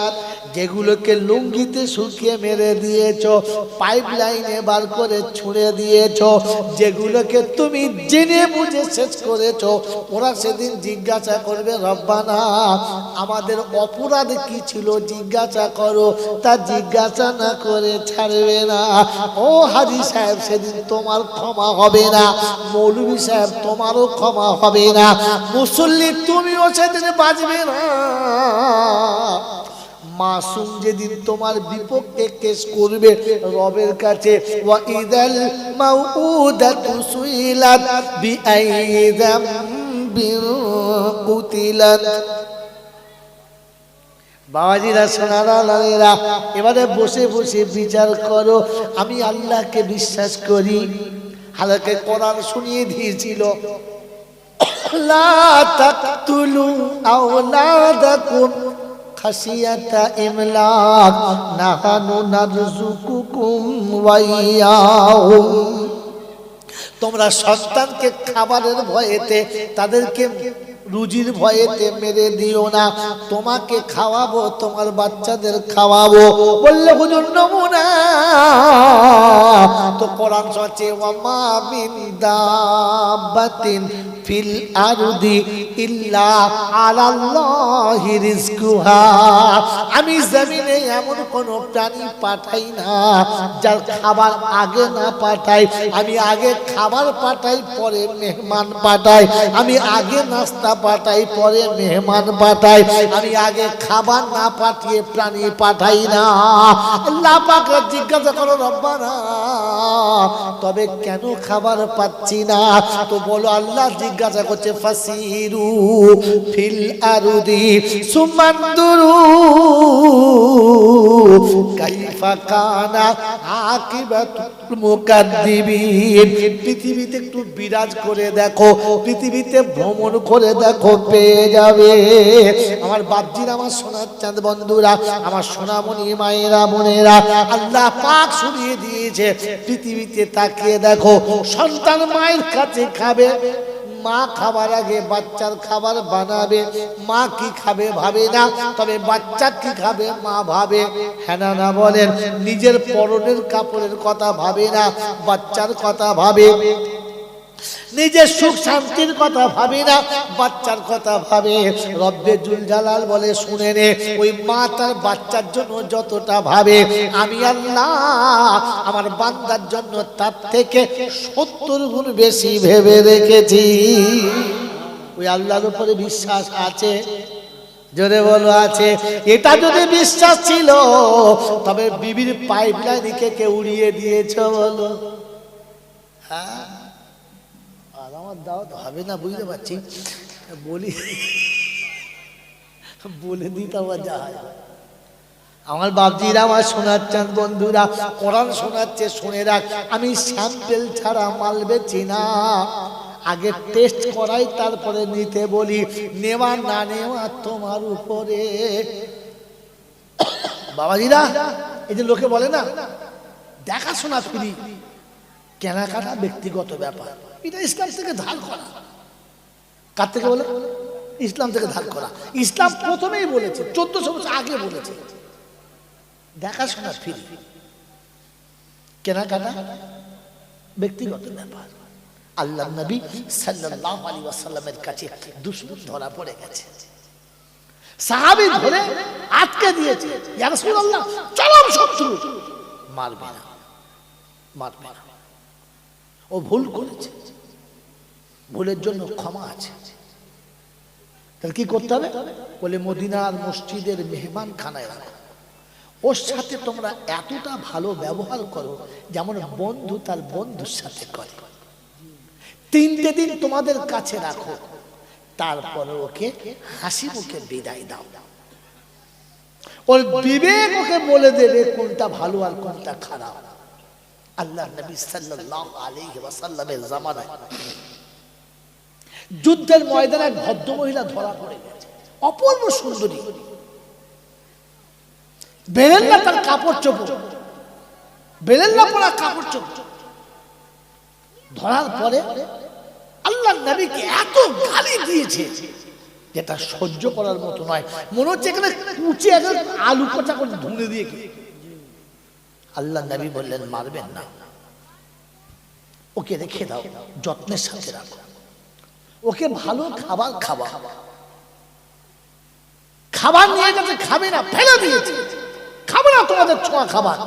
Speaker 1: যেগুলোকে লুঙ্গিতে শুকিয়ে মেরে দিয়েছো, পাইপ লাইনে বার করে ছুঁড়ে দিয়েছো, যেগুলোকে তুমি জেনে বুঝে শেষ করেছো, ওরা সেদিন জিজ্ঞাসা করবে রব্বানা আমাদের অপরাধ কি ছিল জিজ্ঞাসা করো, তা জিজ্ঞাসা না করে ছাড়বে না। ও হাজী সাহেব সেদিন তোমার ক্ষমা হবে না, মৌলভী সাহেব তোমারও ক্ষমা হবে না, মুসল্লি তুমিও সেদিন বাঁচবে না। মাসুম যেদিন তোমার বিপক্ষে কেস করবে রবের কাছে, ওয়া ইদাল মাউউদাতু সুইলাত বিআইয়ি যামবিন কুতিলাত। বাবাজিরা সোনারা লালেরা, এবারে বসে বসে বিচার করো। আমি আল্লাহকে বিশ্বাস করি, হালাকে কোরআন শুনিয়ে দিয়েছিল লা তাকতুলু আওলাদাকুম খাশিয়াতা ইমলাক নাহানু নারযুকুকুম ওয়া ইয়াহুম। তোমরা সন্তানকে খাবারের ভয়েতে, তাদেরকে রুজির ভয়েতে মেরে দিও না, তোমাকে খাওয়াবো, তোমার বাচ্চাদের খাওয়াবো। বললে হুজুর নমুনা তো কোরআন সচে ওয়া মা মিন দাব্বাতিন ফিল আরদি ইল্লা আলাল্লাহি রিজকুহা। আমি জমিনে এমন কোন প্রাণী পাঠাই না যার খাবার আগে না পাঠাই। আমি আগে খাবার পাঠাই, পরে মেহমান পাঠাই। আমি আগে নাস্তা পাঠাই, পরে মেহমান পাঠাই। আমি আগে খাবার না পাঠিয়ে প্রাণী পাঠাই না। আল্লাহ পাক জিজ্ঞাসা করো রব্বানা তবে কেন খাবার পাচ্ছি না? তো বলো আল্লাহ জিজ্ঞাসা করছে ফাসিরু ফিল আরদি সুমানদুরু কাইফা কানা আকিবাতুল মুকাদ্দিবিন। পৃথিবীতে একটু বিরাজ করে দেখো, পৃথিবীতে ভ্রমণ করে দেখো, পেয়ে যাবে। আমার বাপজিরা, আমার সোনার চাঁদ বন্ধুরা, আমার সোনামণি মায়েরা বোনেরা, আল্লাহ পাক শুনিয়ে দিয়েছে পৃথিবীতে তাকিয়ে দেখো। সন্তান মায়ের কাছে খাবে, মা খাবার আগে বাচ্চার খাবার বানাবে। মা কি খাবে ভাবে না, তবে বাচ্চা কি খাবে মা ভাবে। হ্যাঁ না বলেন? নিজের পরনের কাপড়ের কথা ভাবে না, বাচ্চার কথা ভাবে। নিজের সুখ শান্তির কথা ভাবে না, বাচ্চার কথা ভাবে। রব্বে জুল জালাল বলে শুনে নে, ওই মা তার বাচ্চার জন্য যতটা ভাবে, আমি আল্লাহ আমার বান্দার জন্য তার থেকে 70 গুণ বেশি ভেবে রেখেছি। ওই আল্লাহর উপরে বিশ্বাস আছে? জোরে বলো আছে? এটা যদি বিশ্বাস ছিল তবে বিবির পাইপ লাইনকে কে উড়িয়ে দিয়েছ বলো? হ্যাঁ, আমার দাওয়াত হবে না বুঝতে পারছি, বলি বলে দিতে আবার যা হয়। আমার বাপজিরা, আমার শোনার চান বন্ধুরা, কোরআন শোনাচ্ছে শুনে রাখ। আমি স্যাম্পেল ছাড়া মাল বেচি না, আগে টেস্ট করাই তারপরে নিতে বলি। নেওয়া না নেওয়া তোমার উপরে। বাবাজিরা, এই যে লোকে বলে না দেখাশোনা ফ্রি, কেনাকাটা ব্যক্তিগত ব্যাপার, এটা ইসলাম থেকে ধার করা। কার থেকে বলে? ইসলাম থেকে ধার করা। ইসলাম প্রথমেই বলেছে, 1400 বছর আগে বলেছে দেখাশোনা ফ্রি, কেনাকাটা ব্যক্তিগত ব্যাপার। আল্লাহ নবী সাল্লাল্লাহু আলাইহি ওয়াসাল্লামের কাছে দুশমন ধরা পড়ে গেছে, সাহাবী ধরে আটকে দিয়েছে। ইয়া রাসূলুল্লাহ, চরম শত্রু, মারবে না, মারবে না। ও ভুল করেছে, ভুলের জন্য ক্ষমা আছে। তাহলে কি করতে হবে? বলে মদিনার মসজিদের মেহমান খানায় রাখো, ওর সাথে তোমরা এতটা ভালো ব্যবহার করো যেমন বন্ধু তার বন্ধুর সাথে করে। 3টে দিন তোমাদের কাছে রাখো, তারপরে ওকে হাসি মুখে বিদায় দাও। ওর বিবেক ওকে বলে দেবে কোনটা ভালো আর কোনটা খারাপ। আল্লাহ নবী সাল্লাল্লাহু আলাইহি ওয়াসাল্লামের জামানায় যুদ্ধের ময়দানে এক ভদ্র মহিলা ধরা পড়ে গেছে, অপূর্ব সুন্দরী, বেরেল্লা তার কাপড় চোপড়, বেরেল্লা পরা কাপড় চোপড়। ধরার পরে আল্লাহ নবীকে এত গালি দিয়েছে, যেটা সহ্য করার মতো নয়। মনে হচ্ছে এখানে কুচি একজন আলু কোচা করে ধুনে দিয়ে কি। আল্লাহ নবী বললেন মারবেন না, ওকে রেখে দাও, যত্নের সাথে রাখো, ওকে ভালো খাবার খাওয়া। খাবার নিয়ে গেছে, খাবে না, ফেলে দিয়েছে, খাবে না তোমাদের ছোঁয়া খাবার,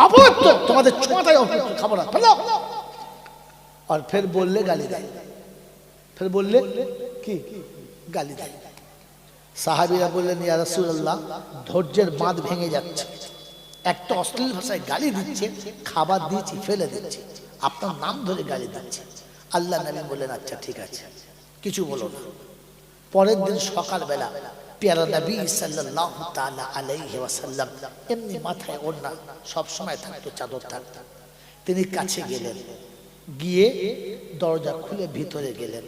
Speaker 1: অপবিত্র, তোমাদের ছোঁয়াটাই অপবিত্র, খাবো না, ফেলো। আর ফের বললে গালি দেয়, ফের বললে কি গালি দেয়। সাহাবীরা বললেন ইয়া রাসূলুল্লাহ, ধৈর্যের বাঁধ ভেঙে যাচ্ছে, একটা অশ্লীল ভাষায় গালি দিচ্ছে, খাবার দিয়েছি ফেলে দিচ্ছে, আপনার নাম ধরে গালি দিচ্ছে। আল্লাহ নবী বললেন আচ্ছা ঠিক আছে, কিছু বলো না। পরের দিন সকালবেলা পেয়ারা নবী সাল্লাল্লাহু তাআলা আলাইহি ওয়াসাল্লাম এমনি মাথায় ওড়না সব সময় থাকতো, চাদর থাকতো, তিনি কাছে গেলেন, গিয়ে দরজা খুলে ভিতরে গেলেন।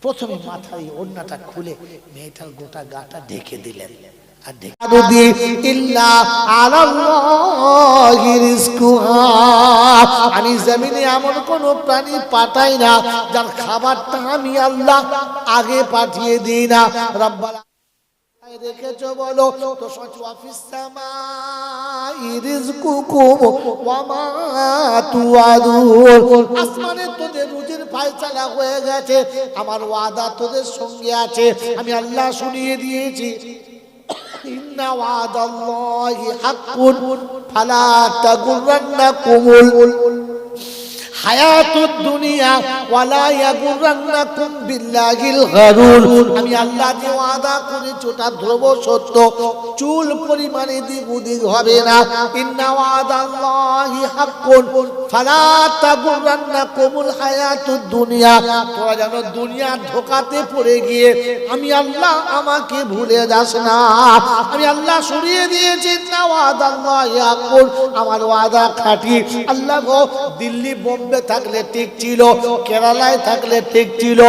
Speaker 1: প্রথমে মাথায় ওড়নাটা খুলে মেয়েটার গোটা গাটা ঢেকে দিলেন। আর আমি জমিনে এমন কোন প্রাণী পাঠাই না যার খাবারটা আমি আল্লাহ আগে পাঠিয়ে দিই না। রব্বানা রেখেছো বলো তো ওয়াফিস সামাই রিজকুকুম ওয়া মা তুআদুন, আসমানে তোদের রুজির ফায়সালা হয়ে গেছে, আমার ওয়াদা তোদের সঙ্গে আছে, আমি আল্লাহ শুনিয়ে দিয়েছি। ইন্না ওয়াদাল্লাহি হাক্কুন ফালা তাগুররান্নাকুমুল হায়াতুদ দুনিয়া ওয়ালা ইয়াগুররান্নাকুম বিল্লাহিল গারুর, আমি আল্লাহ যে ওয়াদা করেছি ওটা ধ্রুব সত্য, চুল পরিমাণে দিক ওদিক হবে না। ইন্না ওয়াদাল্লাহি হাক্কুন ফালা তাগুররান্নাকুমুল হায়াতুদ দুনিয়া, তোরা যেন দুনিয়ার ধোঁকাতে পড়ে গিয়ে আমি আল্লাহ আমাকে ভুলে যাস না। আমি আল্লাহ শুনিয়ে দিয়েছি ইন্না ওয়াদাল্লাহি হাক্কুন, আমার ওয়াদা খাঁটি। আল্লাহ গো, দিল্লি বোম্বে থাকলে ঠিক ছিল, কেরালায় থাকলে ঠিক ছিল,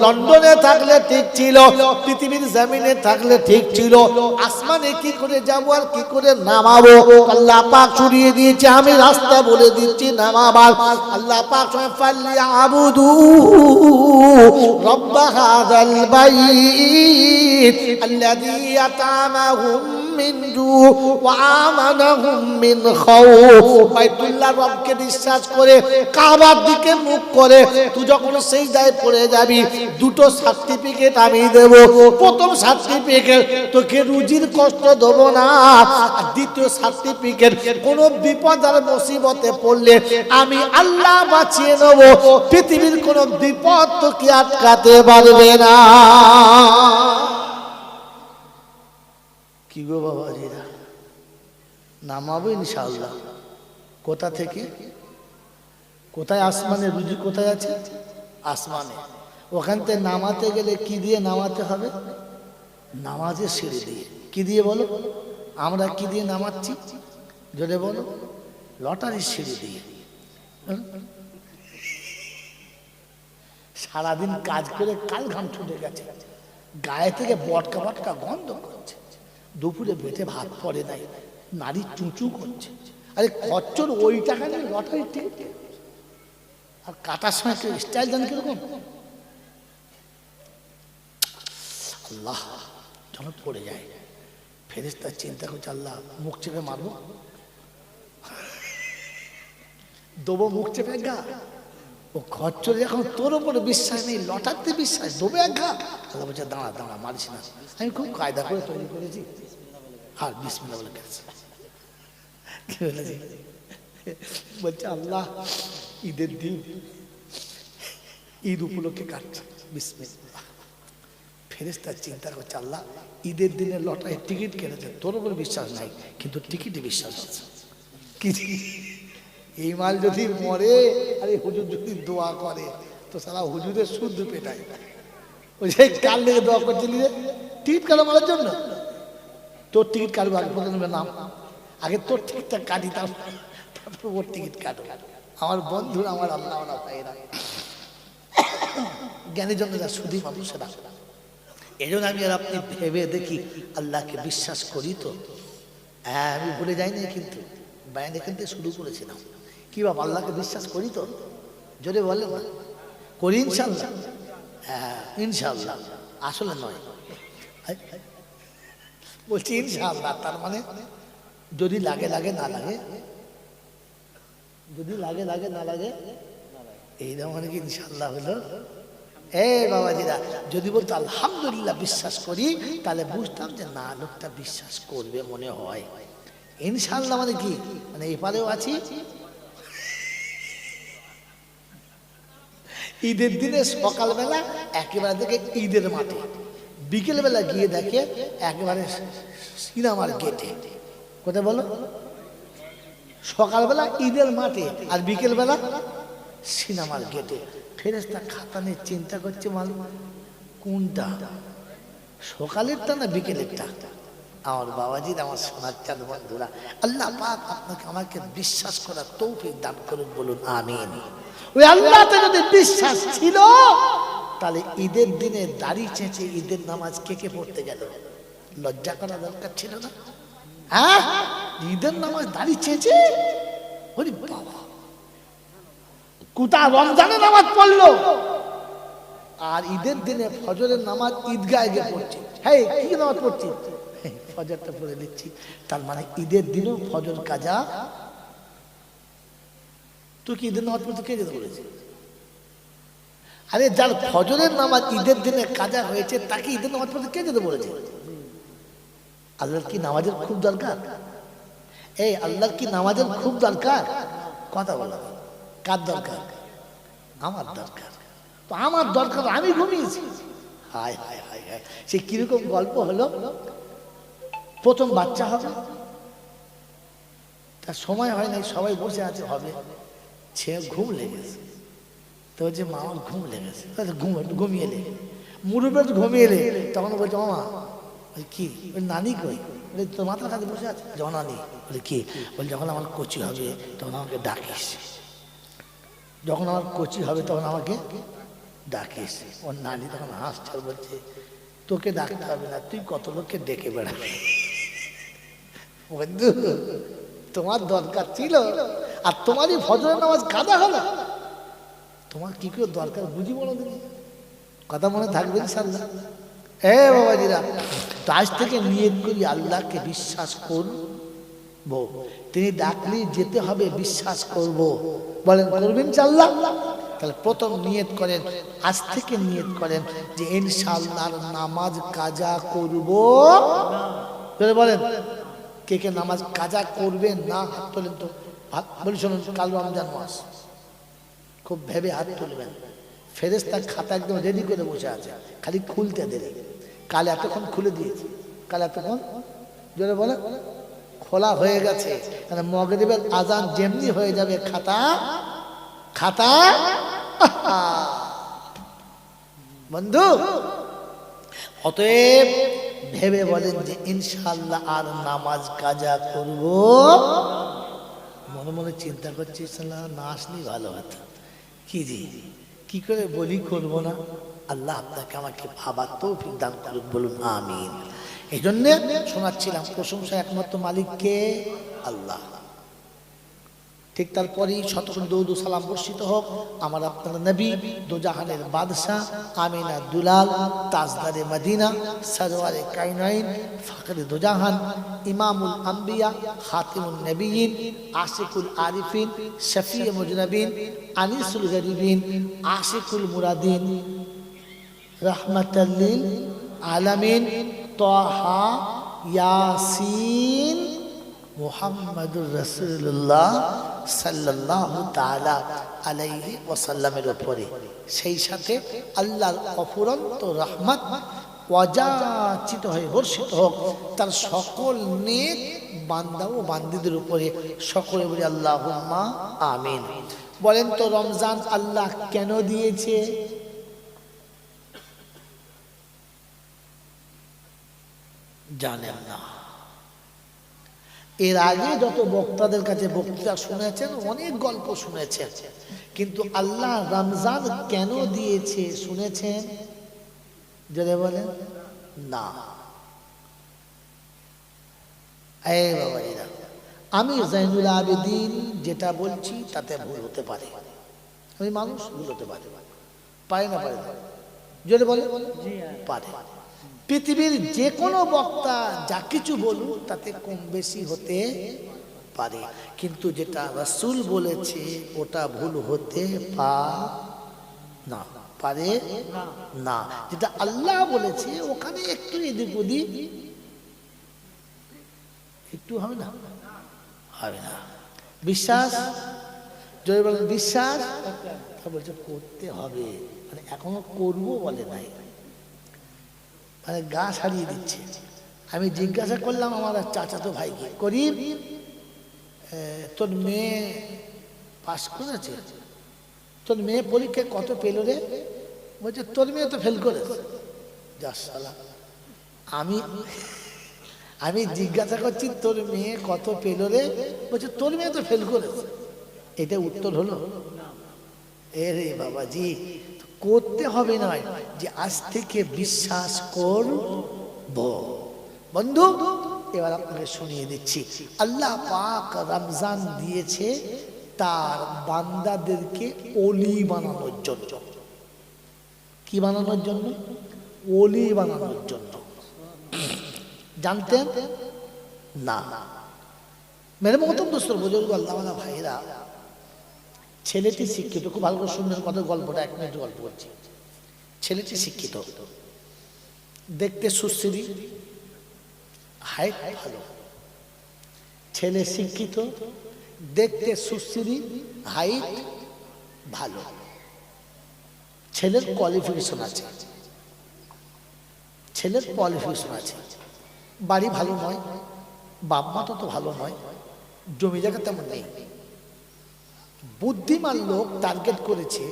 Speaker 1: লন্ডনে থাকলে ঠিক ছিল, পৃথিবীর জমিনে থাকলে ঠিক ছিল, আসমানে কি করে যাবো আর কি করে নামাবো আল্লাহ পাক শুনিয়ে দিয়েছে, আমি রাস্তা বলে দিচ্ছি নামাবার। আল্লাহ পাক ফালিয়াবুদু রব্বা হাযাল বাইত আল্লাযী আতামাহুম মিন জু ওয়া আমানাহুম মিন খাউফ। বাইতুল্লাহ রবকে বিশ্বাস করে কাবার দিকে মুখ করে তুই যখন সিজদায় পড়ে যাবি, দুটো সার্টিফিকেট আমি দেব। প্রথম সার্টিফিকেট, তোকে রুজির কষ্ট দেব না, আর দ্বিতীয় সার্টিফিকেট, কোন বিপদ আর মুসিবতে পড়লে আমি আল্লাহ বাঁচিয়ে নেব, পৃথিবীর কোন বিপদ তোকে আটকাতে পারবে না। কি গো বাবাজিরা, নামাবো ইনশাআল্লাহ। কোথা থেকে? কোথায়? আসমানে। রুজি কোথায় আছে? আসমানে। ওখান থেকে নামাতে গেলে কি দিয়ে নামাতে হবে? নামাজের সিঁড়ি দিয়ে। কি দিয়ে বলো? আমরা কি দিয়ে নামাচ্ছি? জোরে বলো। লটারির সিঁড়ি দিয়ে। সারাদিন কাজ করে কাল ঘাম ছুটে গেছে, গায়ে থেকে বটকা বটকা গন্ধ করছে, দুপুরে পেটে ভাত পড়ে নাই, নারী চুঁচু করছে। আরে খচ্চর ওই টাকা নিয়ে লটারির টিকিট, আর কাটার সময় স্টাইল জানি কিরকম। আল্লাহ যখন পড়ে যায়, ফেরেশতা চিন্তা করছে আল্লাহ মুখ চেপে মারবো, দেবো মুখ চেপে গা। ও খচ্চর এখন তোর উপরে বিশ্বাস নেই, লটারতে বিশ্বাস, দেবো এক ঘা। আল্লাহ বলছে দাঁড়া দাঁড়া, মারিস না, আমি খুব কায়দা করে তৈরি করেছি। আর বিসমিল্লাহ বলে গেছে। কি বলেছি? বলছে আল্লাহ ঈদের দিন, ঈদ উপলক্ষে কাটছে, বিসমিল্লাহ। ফেরেশতা চিন্তা করছে আল্লাহ ঈদের দিনে লটারির টিকিট কেটেছে, তোর উপর বিশ্বাস নাই কিন্তু টিকিটে বিশ্বাস আছে। কি এই মাল যদি মরে, আরে হুজুর যদি দোয়া করে তো সারা হুজুরের শুদ্ধ পেটায়। ওই সেই কাল লেগে দোয়া করছিলি রে, টিকিট কাটা মারার জন্য। তোর টিকিট কাটবো আগে, প্রথমে নাম, আগে তোর টিকিটটা কাটি, তারপর ওর টিকিট কাটো। আমার বন্ধুরা, আমার আল্লাহ ভাইরা, জ্ঞানের জন্য যা শুধু মানুষেরা, এই জন্য আমি আর আপনি ভেবে দেখি আল্লাহকে বিশ্বাস করি তো। হ্যাঁ, আমি ভুলে যাইনি, কিন্তু বায়ান এখান থেকে শুরু করেছিলাম। কি বাবা, আল্লাহকে বিশ্বাস করি তো? জোরে বলে না করি ইনশাল্লাহ। হ্যাঁ ইনশাল্লাহ আসলে নয়, বলছি ইনশাআল্লাহ। তার মানে যদি লাগে লাগে, না লাগে, যদি লাগে লাগে, না লাগে, এইরকম মানে কি ইনশাআল্লাহ হলো? বাবাজিরা, যদি বলতো আলহামদুলিল্লাহ বিশ্বাস করি, তাহলে বুঝতাম যে না, লোকটা বিশ্বাস করবে মনে হয়। ইনশাআল্লাহ মানে কি, মানে এপারেও আছি। ঈদের দিনে সকালবেলা একেবারে থেকে ঈদের মাঠে, বিকেলবেলা গিয়ে দেখে একেবারে সিনেমার গেটে। কোথায় বলো? সকালবেলা ঈদের মাঠে আর বিকেলবেলা সিনেমার গেটে। ফেরেশতা খাতা নিয়ে চিন্তা করছে, মালুম কোনটা, সকালেরটা না বিকেলেরটা? আমার বাবাজির, আমার সোনার চাঁদ বন্ধুরা, আল্লাহ পাক আপনাকে আমাকে বিশ্বাস করার তৌফিক দান করুন, বলুন আমিন। ওই আল্লাহতে যদি বিশ্বাস ছিল, তাহলে ঈদের দিনে দাড়ি চেঁচে ঈদের নামাজ কে কে পড়তে গেল? লজ্জা করা দরকার ছিল না? হ্যাঁ, ঈদের নামাজ দাড়ি চেঁচে, ওরে বাবা, কোথা রমজানের নামাজ পড়লো, আর ঈদের দিনে ফজরের নামাজ ঈদগাহে গিয়ে পড়ছে। হ্যাঁ, কি নামাজ পড়ছি? ফজরটা পড়ে দিচ্ছি। তার মানে ঈদের দিনও ফজর কাজা। তুই কি ঈদের নামাজ পড়তে কে যেতে বলেছে? আরে যার ফজরের নামাজ ঈদের দিনে কাজা হয়েছে, তাকে ঈদের নামাজ পড়তে কে যেতে বলেছে? আল্লাহর কি নামাজের খুব দরকার? আল্লাহর কি নামাজের খুব দরকার? কথা বলা, কার দরকার? আমার দরকার। তো আমার দরকার, আমি ঘুমিয়েছি। হায় হায় হায় হায়, সে কিরকম গল্প হলো? প্রথম বাচ্চা হবে, তার সময় হয় নাই, সবাই বসে আছে, হবে, ছেলে ঘুম লেগেছে। তো বলছে মা, আমার ঘুম লেগেছে। ঘুমিয়ে এলে, মুরুবের ঘুমিয়ে এলে, তখন বলছে মামা কি, নানি কই? বলে তোর মাথার কাছে বসে আছে। যখন নানি বলে কি? বলে যখন আমার কচি হবে তখন আমাকে ডাকিস, যখন আমার কচি হবে তখন আমাকে ডাকিস। ওর নানি তখন হাসছে, বলছে তোকে ডাকতে হবে না, তুই কত লোককে ডেকে বেড়াবি। বন্ধু, তোমার দরকার ছিল, আর তোমারই ফজরের নামাজ কাদা হলো। তোমার কি করে দরকার বুঝি বলো দিন? কথা মনে থাকবে ইনশাআল্লাহ। বাবাজিরা, তো আজ থেকে নিয়ত করি আল্লাহকে বিশ্বাস করবো, তিনি ডাকলে যেতে হবে, বিশ্বাস করব। বলেন করবেন ইনশাআল্লাহ? তাহলে প্রথম নিয়ত করেন, আজ থেকে নিয়ত করেন যে ইনশাআল্লাহ নামাজ কাজা করব। বলেন কে কে নামাজ কাজা করবেন না? হাত তোলেন তো। হাত বলি, শুনুন, কাল রমজান মাস, খুব ভেবে হাত তুলবেন। ফেরেশতা খাতা একদম রেডি করে বসে আছে, খালি খুলতে দেরি। কাল এতক্ষণ খুলে দিয়েছি, কাল এতক্ষণ জোরে বলে খোলা হয়ে গেছে। মাগরিবের আজান যেমনি হয়ে যাবে, খাতা খাতা। বন্ধু, অতএব ভেবে বলেন যে ইনশাআল্লাহ আর নামাজ কাজা করব। মনে মনে চিন্তা করছিস, না আসলেই ভালো হতো। কি জি, কি করে বলি করবো না? আল্লাহ আপনাকে আমাকে ভাবার তৌফিক দান করুন, বলুন আমিন। এই জন্যে শোনাচ্ছিলাম, প্রশংসা একমাত্র মালিককে, আল্লাহ। ঠিক তারপরেই শতকোটি দরুদ ও সালাম বর্ষিত হোক আমার আপনার নবী, দোজাহানের বাদশাহ, আমিনা দুলাল, তাজদারে মদিনা, সরওয়ারে কায়নাইন, ফখরে দোজাহান, ইমামুল আম্বিয়া, খাতিমুন নবিয়িন, আশিকুল আরিফিন, শফিয়ে মুজনবিন, আনিসুল গরিবিন, আশিকুল মুরাদিন, রহমাতাল লিল আলামিন, তাহা, ইয়াসিন, মুহাম্মাদুর রাসূলুল্লাহ সাল্লাল্লাহু তাআলা আলাইহি ওয়াসাল্লামের উপরে, সেই সাথে আল্লাহর অফুরন্ত রহমত ওয়াজাচিত হয়ে বর্ষিত হোক তার সকল নেক বান্দা ও বান্দীদের উপরে। সকলে বলি আল্লাহুম্মা আমিন। বলেন তো, রমজান আল্লাহ কেন দিয়েছে? জানেন না। এর আগে যত বক্তাদের কাছে বক্তৃতা শুনেছেন, অনেক গল্প শুনেছেন, কিন্তু আল্লাহ রমজান কেন দিয়েছে শুনেছেন? যদি বলেন না। বাবাজিরা, আমি জাইনুল আবেদিন যেটা বলছি তাতে ভুল হতে পারে, আমি মানুষ, ভুল হতে পারে, পারে না, পারে না। জোরে বলে পারে। পৃথিবীর যে কোনো বক্তা যা কিছু বলুক তাতে কম বেশি হতে পারে, কিন্তু যেটা রাসূল বলেছে ওটা ভুল হতে পারে না। যেটা আল্লাহ বলেছে ওখানে একটু এদিক ওদিক একটু হবে না, হবে না। বিশ্বাস, যদি বলেন বিশ্বাস, বলছে করতে হবে, মানে এখনো করবো বলে নাই, মানে গা সারিয়ে দিচ্ছে। আমি জিজ্ঞাসা করলাম আমার চাচাতো ভাইকে, করিম তোর মেয়ে পাস করেছে, তোর মেয়ে পরীক্ষায় কত পেল রে? বলছে তোর মেয়ে তো ফেল করেছে। যা শালা, আমি জিজ্ঞাসা করছি তোর মেয়ে কত পেল রে? বলছে তোর মেয়ে তো ফেল করেছে। এটা উত্তর হলো? এরে বাবাজি, করতে হবে নয়, যে আজ থেকে বিশ্বাস করব। বন্ধু, এবার আপনাকে শুনিয়ে দিচ্ছি, আল্লাহ পাক রমজান দিয়েছে তার বান্দাদেরকে ওলি বানানোর জন্য। কি বানানোর জন্য? ওলি বানানোর জন্য। জানতেন না? মেরে মহতম দোস্ত, বুজুর্গ, আল্লাহওয়ালা ভাইরা, ছেলেটি শিক্ষিত, খুব ভালো করে শুনবেন কথা, গল্পটা 1 মিনিট গল্প করছি। ছেলেটি শিক্ষিত, দেখতে সুশ্রী, হাইট ভালো। ছেলে শিক্ষিত, দেখতে সুশ্রী, হাইট ভালো। ছেলের কোয়ালিফিকেশন আছে, ছেলের কোয়ালিফিকেশন আছে। বাড়ি ভালো নয়, বাপ মা তো ভালো নয়, জমি জায়গা তেমন নেই। বুদ্ধিমান লোক টার্গেট করেছে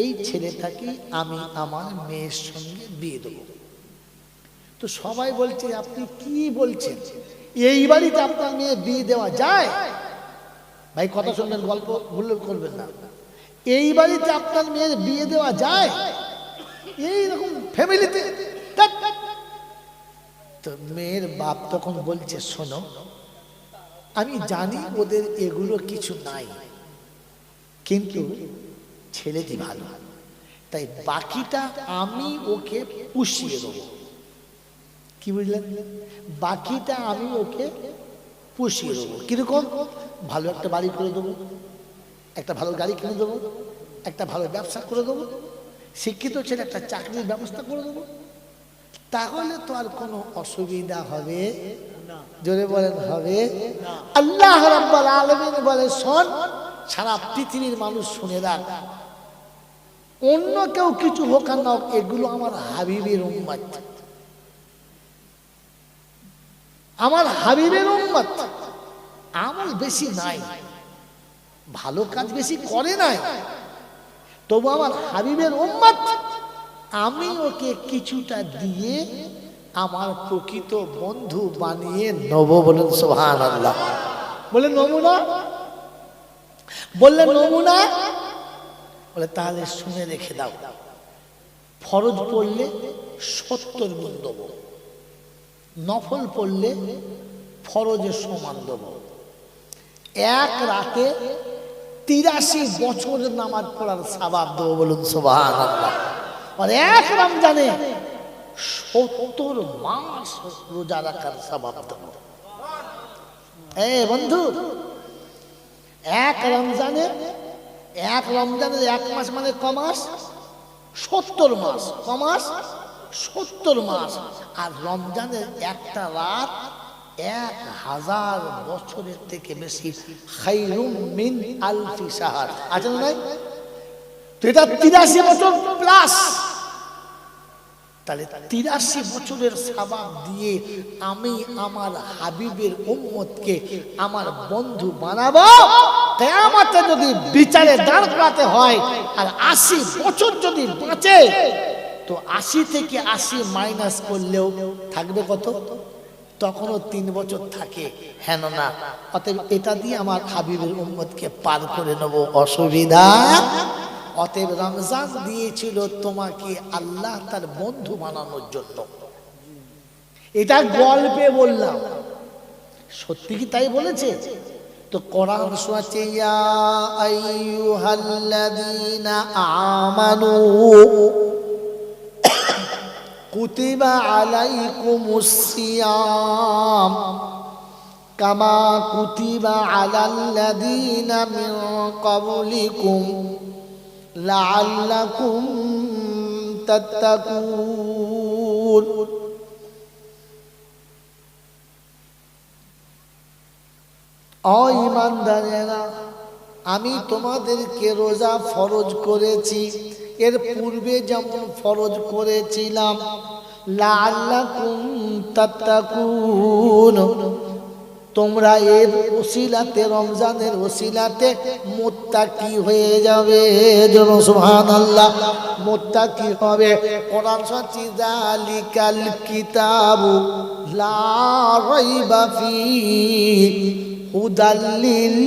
Speaker 1: এই ছেলেটাকে আমি আমার মেয়ের সঙ্গে বিয়ে দেব। তো সবাই বলছে আপনি কি বলছেন, এই বাড়িতে আপনার মেয়ে বিয়ে দেওয়া যায়? ভাই কথা শুনবেন, গল্প ভুল করবেন না। এই বাড়িতে আপনার মেয়ের বিয়ে দেওয়া যায় এইরকম ফ্যামিলিতে? তো মেয়ের বাপ তখন বলছে শোনো, আমি জানি ওদের এগুলো কিছু নাই, কিন্তু ছেলেটি ভালো, তাই বাকিটা আমি ওকে পুষিয়ে দেবো। কি বুঝলেন? বাকিটা আমি ওকে পুষিয়ে দেবো। কিরকম? ভালো একটা বাড়ি করে দেবো, একটা ভালো গাড়ি কিনে দেবো, একটা ভালো ব্যবসা করে দেবো, শিক্ষিত ছেলে একটা চাকরির ব্যবস্থা করে দেবো। তাহলে তো আর কোনো অসুবিধা হবে? জোরে বলেন হবে? আল্লাহ রাব্বুল আলামিন বলে শোন, সারা পৃথিবীর মানুষ শুনে রাখ, অন্য কেউ কিছু হোক আর না হোক, এগুলো আমার হাবিবের উম্মত, আমার হাবিবের উম্মত। আমল বেশি নাই, ভালো কাজ বেশি করে নাই, তবু আমার হাবিবের উম্মত, আমি ওকে কিছুটা দিয়ে আমার প্রকৃত বন্ধু বানিয়ে নেব। বলেন সুবহানাল্লাহ। বলে নমুনা, বললেন নমুনা, বলে তাহলে শুনে রেখে দাও, ফরজ পড়লে 70 গুণ দেব, নফল পড়লে ফরজের সমান দেব, এক রাতে 83 বছরের নামাজ পড়ার সওয়াব দেবো। বলুন সুবহানাল্লাহ। আর এক রমজানে 70 মাস রোজা রাখার সওয়াব দেবো। বন্ধু, এক রমজানের 1 মাস মানে কমাস 70 মাস, কমাস 70 মাস। আর রমজানের একটা রাত 1000 বছরের থেকে বেশি, খায়রুম মিন আলফি শাহর। আছে না নাই? তো এটা 83 বছর প্লাস। তাহলে 83 বছরের সওয়াব দিয়ে আমি আমার হাবিবের উম্মতকে আমার বন্ধু বানাবো। কিয়ামতে যদি বিচারে দাঁড় করাতে হয় আর 80 বছর যদি বাঁচে, তো 80 থেকে 80 মাইনাস করলেও থাকবে কত? তখনও 3 বছর থাকে। হ্যাঁ না? অতএব এটা দিয়ে আমার হাবিবের উম্মতকে পার করে নেব, অসুবিধা। অতএব রমজান দিয়েছিল তোমাকে আল্লাহ তার বন্ধু বানানোর জন্য। এটা গল্পে বললাম, সত্যি কি তাই বলেছে? তো কোরআন শোনাচ্ছে, ইয়া আইয়ুহাল্লাযীনা আমানু, কুতিবা আলাইকুমুস সিয়াম কামা কুতিবা আলাল্লাযীনা মিন ক্বাবলিকুম লাআল্লাকুম তাত্তাকুন। ও ঈমানদারেরা, আমি তোমাদেরকে রোজা ফরজ করেছি, এর পূর্বে যেমন ফরজ করেছিলাম, লাআল্লাকুম তাত্তাকুন, তোমরা এর ওসিলাতে, রমজানের ওসিলাতে মুত্তাকি হয়ে যাবে। জোরে সুবহানাল্লাহ। মুত্তাকি হবে। কোরআন সত্যি, যালিকাল কিতাবু লা রাইবা ফীহি হুদাল লিল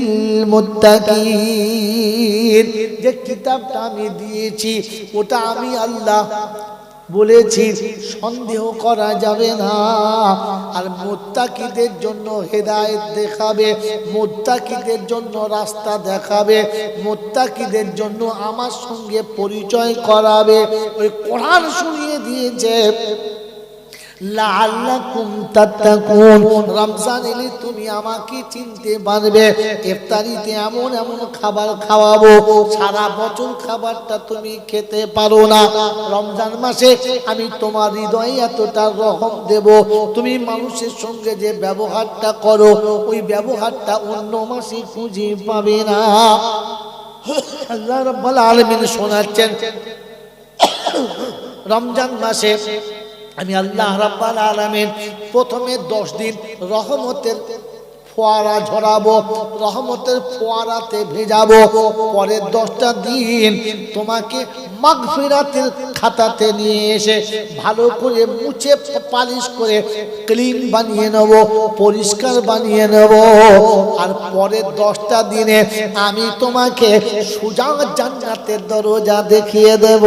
Speaker 1: মুত্তাকিন। যে কিতাবটা আমি দিয়েছি ওটা আমি আল্লাহ বলেছি, সন্দেহ করা যাবে না। আর মুত্তাকিদের জন্য হেদায়েত দেখাবে, মুত্তাকিদের জন্য রাস্তা দেখাবে, মুত্তাকিদের জন্য আমার সঙ্গে পরিচয় করাবে। ওই কোরআন শুনিয়ে দিয়েছে লাআল্লাকুম তাত্তাকুন। রমজান এলে তুমি আমাকে চিনতে পারবে। ইফতারিতে এমন এমন খাবার খাওয়াবো, সারা বছর খাবারটা তুমি খেতে পারো না। রমজান মাসে আমি তোমার হৃদয়ে এতটা রহম দেব, তুমি মানুষের সঙ্গে যে ব্যবহারটা করো ওই ব্যবহারটা অন্য মাসে খুঁজে পাবে না। আল্লাহ রাব্বুল আলামিন শোনাচ্ছেন, রমজান মাসে আমি আল্লাহ রাব্বুল আলামিন প্রথমে 10 দিন রহমতের ফোয়ারা ঝরাবো, রহমতের ফোয়ারাতে ভেজাবো। পরের 10টা দিন তোমাকে মাগফিরাতের খাতাতে নিয়ে এসে ভালো করে মুছে পালিশ করে ক্লিন বানিয়ে নেব, পরিষ্কার বানিয়ে নেব। আর পরের 10টা দিনে আমি তোমাকে সোজা জান্নাতের দরজা দেখিয়ে দেব।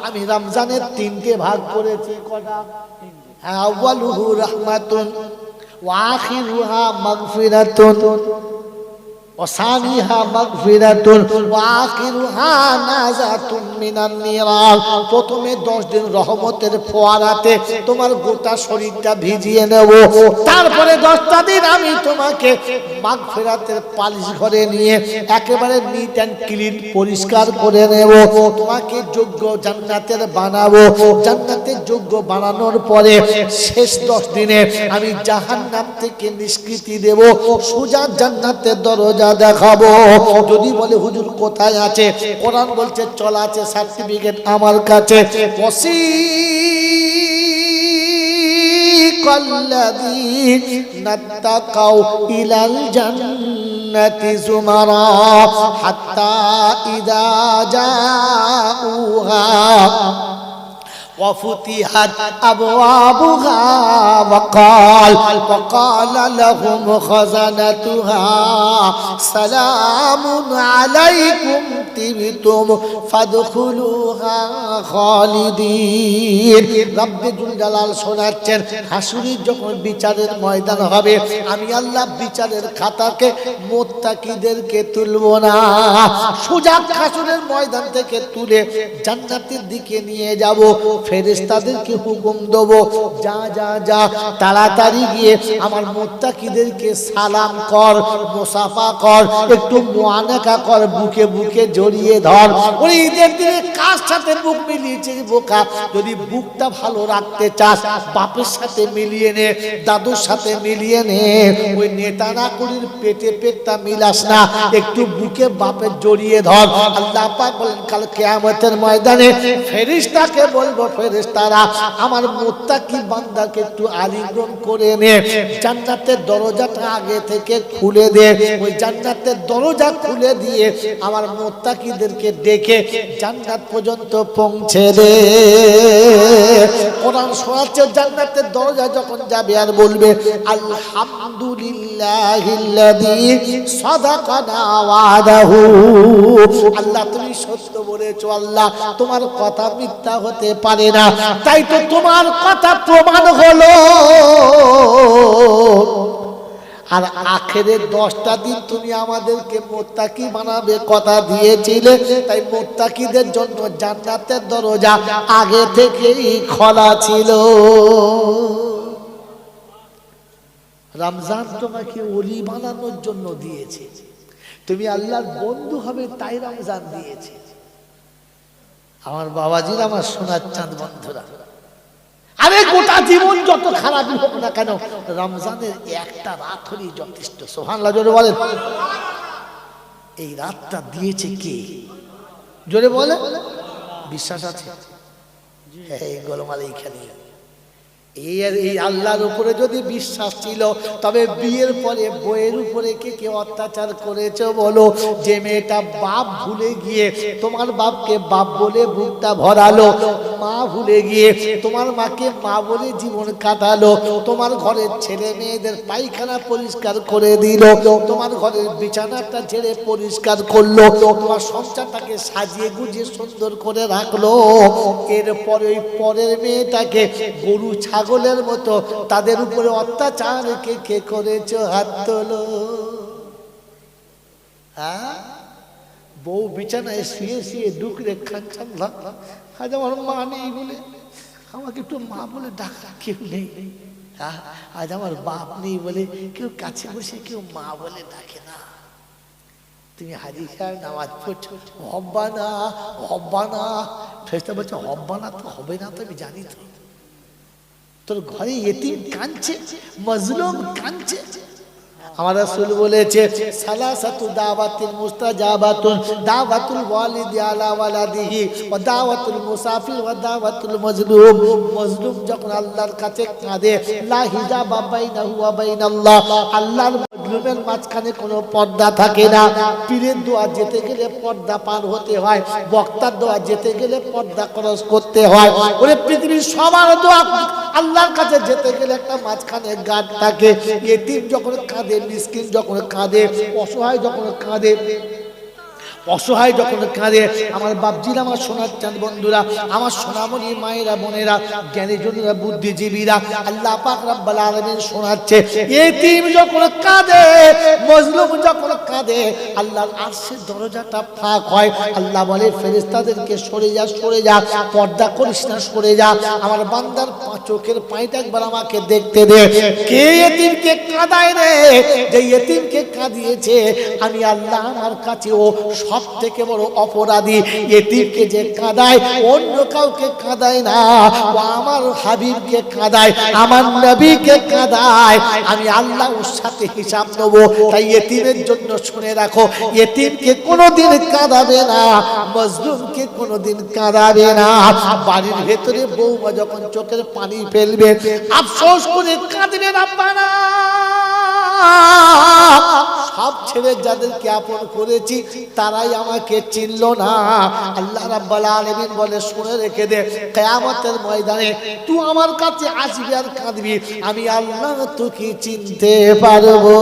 Speaker 1: আমি রমজানের 3টে ভাগ করেছি। কটা? আউয়ালুহু রাহমাতুন ওয়া আখিরুহা মাগফিরাতুন ওয়া সানিহা মাগফিরাতুন ওয়া আখিরুহা নাজাতুন মিনান নিরাল। প্রথমে 10 দিন রহমতের ফোয়ারাতে তোমার গোটা শরীরটা ভিজিয়ে নেব। তারপরে 10টা দিন আমি তোমাকে মাগফিরাতের পালিশ ঘরে নিয়ে একেবারে নিট এন্ড ক্লিন পরিষ্কার করে নেব। তোমাকে যোগ্য জান্নাতের বানাবো। জান্নাতের যোগ্য বানানোর পরে শেষ 10 দিনে আমি জাহান্নাম থেকে নিষ্কৃতি দেব, সোজা জান্নাতের দরজা দেখাবো। যদি বলে হুজুর কোথায় আছে, কোরআন বলছে চল আছে, সার্টিফিকেট আমার কাছে। ওয়াসিকাল্লাযীনা তাকাউ ইলাল জান্নাতি যুমারা হাত্তা ইযা জাউহা وفتحت أبوابها وقال لهم خزنتها سلام عليكم طبتم فادخلوها خالدين। রব্বুল জালাল শোনাচ্ছেন, হাসুরের যখন বিচারের ময়দান হবে, আমি আল্লাহ বিচারের খাতাকে মুত্তাকিদেরকে তুলব না, সোজা হাসুরের ময়দান থেকে তুলে জান্নাতের দিকে নিয়ে যাব। ফেরেশতাদেরকে হুকুম দেব, যা যা যা তাড়াতাড়ি গিয়ে আমার মুত্তাকিদেরকে সালাম কর, মুসাফা কর, একটু মুআনাকা কর, বুকে বুকে জড়িয়ে ধর। ওই ঈদের দিনে কার সাথে বুক মিলিয়েছিস বোকা? যদি বুকটা ভালো রাখতে চাস বাপের সাথে মিলিয়ে নে, দাদুর সাথে মিলিয়ে নে। ওই নেতা না করির পেটে পেটটা মিলাস না, একটু বুকে বাপের জড়িয়ে ধর। আল্লাহ পাক বলেন কাল কিয়ামতের ময়দানে ফেরেশতাকে বলবো, ফেরেশতারা আমার মুত্তাকি বান্দাকে একটু আলিঙ্গন করে নে, জান্নাতের দরজাটা আগে থেকে খুলে দে। ওই জান্নাতের দরজা খুলে দিয়ে আমার মুত্তাকিদেরকে ডেকে জান্নাত পর্যন্ত পৌঁছে দে। কোরআন শোনাচ্ছে, জান্নাতের দরজা যখন যাবে আর বলবে আলহামদুলিল্লাহিল্লাযী সাদাকানা ওয়াদাহু। আল্লাহ তুমি সত্য বলেছো, আল্লাহ তোমার কথা মিথ্যা হতে পারে না, তাই তো তোমার কথা প্রমাণ হলো। আর আখেরের 10টা দিন তুমি আমাদেরকে মুত্তাকি বানাবে কথা দিয়েছিলে, তাই মুত্তাকিদের জন্য জান্নাতের দরজা আগে থেকেই খোলা ছিল। রমজান তোমাকে ওলি বানানোর জন্য দিয়েছে, তুমি আল্লাহর বন্ধু হবে তাই রমজান দিয়েছে। আমার বাবাজিরা, আমার সোনার চাঁদ বন্ধুরা, আরে গোটা জীবন যত খারাপই হোক না কেন, রমজানের একটা রাত হলেই যথেষ্ট। সুবহানাল্লাহ জোরে বলেন। এই রাতটা দিয়েছে কে? জোরে বলে। বিশ্বাস আছে? এই গোলমাল এইখানে। এই আল্লাহর উপরে যদি বিশ্বাস ছিল, তবে বিয়ের পরে বইয়ের উপরে কে কে অত্যাচার করেছে বলো? যে মেয়েটা বাপ ভুলে গিয়ে তোমার বাপকে বাপ বলে বুকটা ভরালো, মা ভুলে গিয়ে তোমার মাকে মা বলে জীবন কাটালো, তোমার ঘরের ছেলে মেয়েদের পায়খানা পরিষ্কার করে দিল, তোমার ঘরের বিছানাটা ঝেড়ে পরিষ্কার করলো, তোমার সংসারটাকে সাজিয়ে গুজিয়ে সুন্দর করে রাখলো, এরপরে ওই পরের মেয়েটাকে গরু ছাগলের মতো তাদের উপরে অত্যাচার কে কে করেছ? হাত তোলো। হ্যাঁ, বউ বিছানায় শুয়ে শুয়ে ডুকরে খাচ্ছান, আজ আমার মা নেই বলে আমাকে একটু মা বলে ডাকা কেউ নেই, আজ আমার বাপ নেই বলে কেউ কাছে বসে কেউ মা বলে ডাকে না। তুমি হাদিসার নামাজ পড়ছো, হব্বানা হব্বানা, ফেরেশতা বলছে হব্বানা তো হবে না, তো আমি জানি তো। তোর ঘরে ইতিম কাঁদছে, মজলুম কাঁদছে। আমার রাসূল বলেছে সালাসাতু দাওয়াতিল মুস্তাজাবাতুন, দাওয়াতুল ওয়ালিদি আলা ওয়ালাদিহি ওয়া দাওয়াতুল মুসাফির ওয়া দাওয়াতুল মাজলুম। মাজলুম যখন আল্লাহর কাছে কাঁদে, লা হিজাবা বাইনাহু ওয়া বাইনাল্লাহ, আল্লাহর মাজলুমের মাঝখানে কোনো পর্দা থাকে না। পীরের দোয়া যেতে গেলে পর্দা পার হতে হয়, বক্তার দোয়া যেতে গেলে পর্দা ক্রস করতে হয়। ওরে পৃথিবীর সবার দোয়া আল্লাহর কাছে যেতে গেলে একটা মাঝখানে গাঁট থাকে। ইতিম যখন কাঁদে, মিসকিন যখন কাঁদে, অসহায় যখন কাঁদে, অসহায় যখন কাঁদে, আমার বাপজিরা, আমার সোনার চাঁদ বন্ধুরা, আমার সোনামণি মায়েরা বোনেরা, জ্ঞানীজনেরা, বুদ্ধিজীবীরা, আল্লাহ পাক রব্বুল আলামিন শোনাচ্ছে, ইতিম যখন কাঁদে, মজলুম যখন কাঁদে, আল্লাহর আরশের দরজাটা ফাঁক হয়। আল্লাহ বলে ফেরেশতাদেরকে সরে যা, সরে যা, পর্দা করিস না, সরে যা, আমার বান্দার চোখের পানিটা একবার আমাকে দেখতে দে। কে ইতিমকে কাঁদায় রে? যে ইতিমকে কাঁদিয়েছে আমি আল্লাহ আমার কাছে ও সব থেকে বড় অপরাধী। ইতিমকে যে কাঁদায়, অন্য কাউকে কাঁদায় না, ও আমার হাবিবকে কাঁদায়, আমার নবীকে কাঁদায়। আমি আল্লাহ ওর সাথে হিসাব নেব। তাই ইতিমের জন্য শুনে রাখো, ইতিমকে কোনোদিন কাঁদাবে না, মজলুমকে কোনোদিন কাঁদাবে না। বাড়ির ভেতরে বউমা যখন চোখের পানি ফেলবে, আফসোস করে কাঁদবে রাব্বানা, সব ছেড়ে যাদেরকে আপন করেছি তারাই আমাকে চিনল না। আল্লাহ রাব্বুল আলামিন বলে শুনে রেখে দে, কিয়ামতের ময়দানে তুই আমার কাছে আসবি আর কাঁদবি, আমি আল্লাহ তোকে চিনতে পারবো।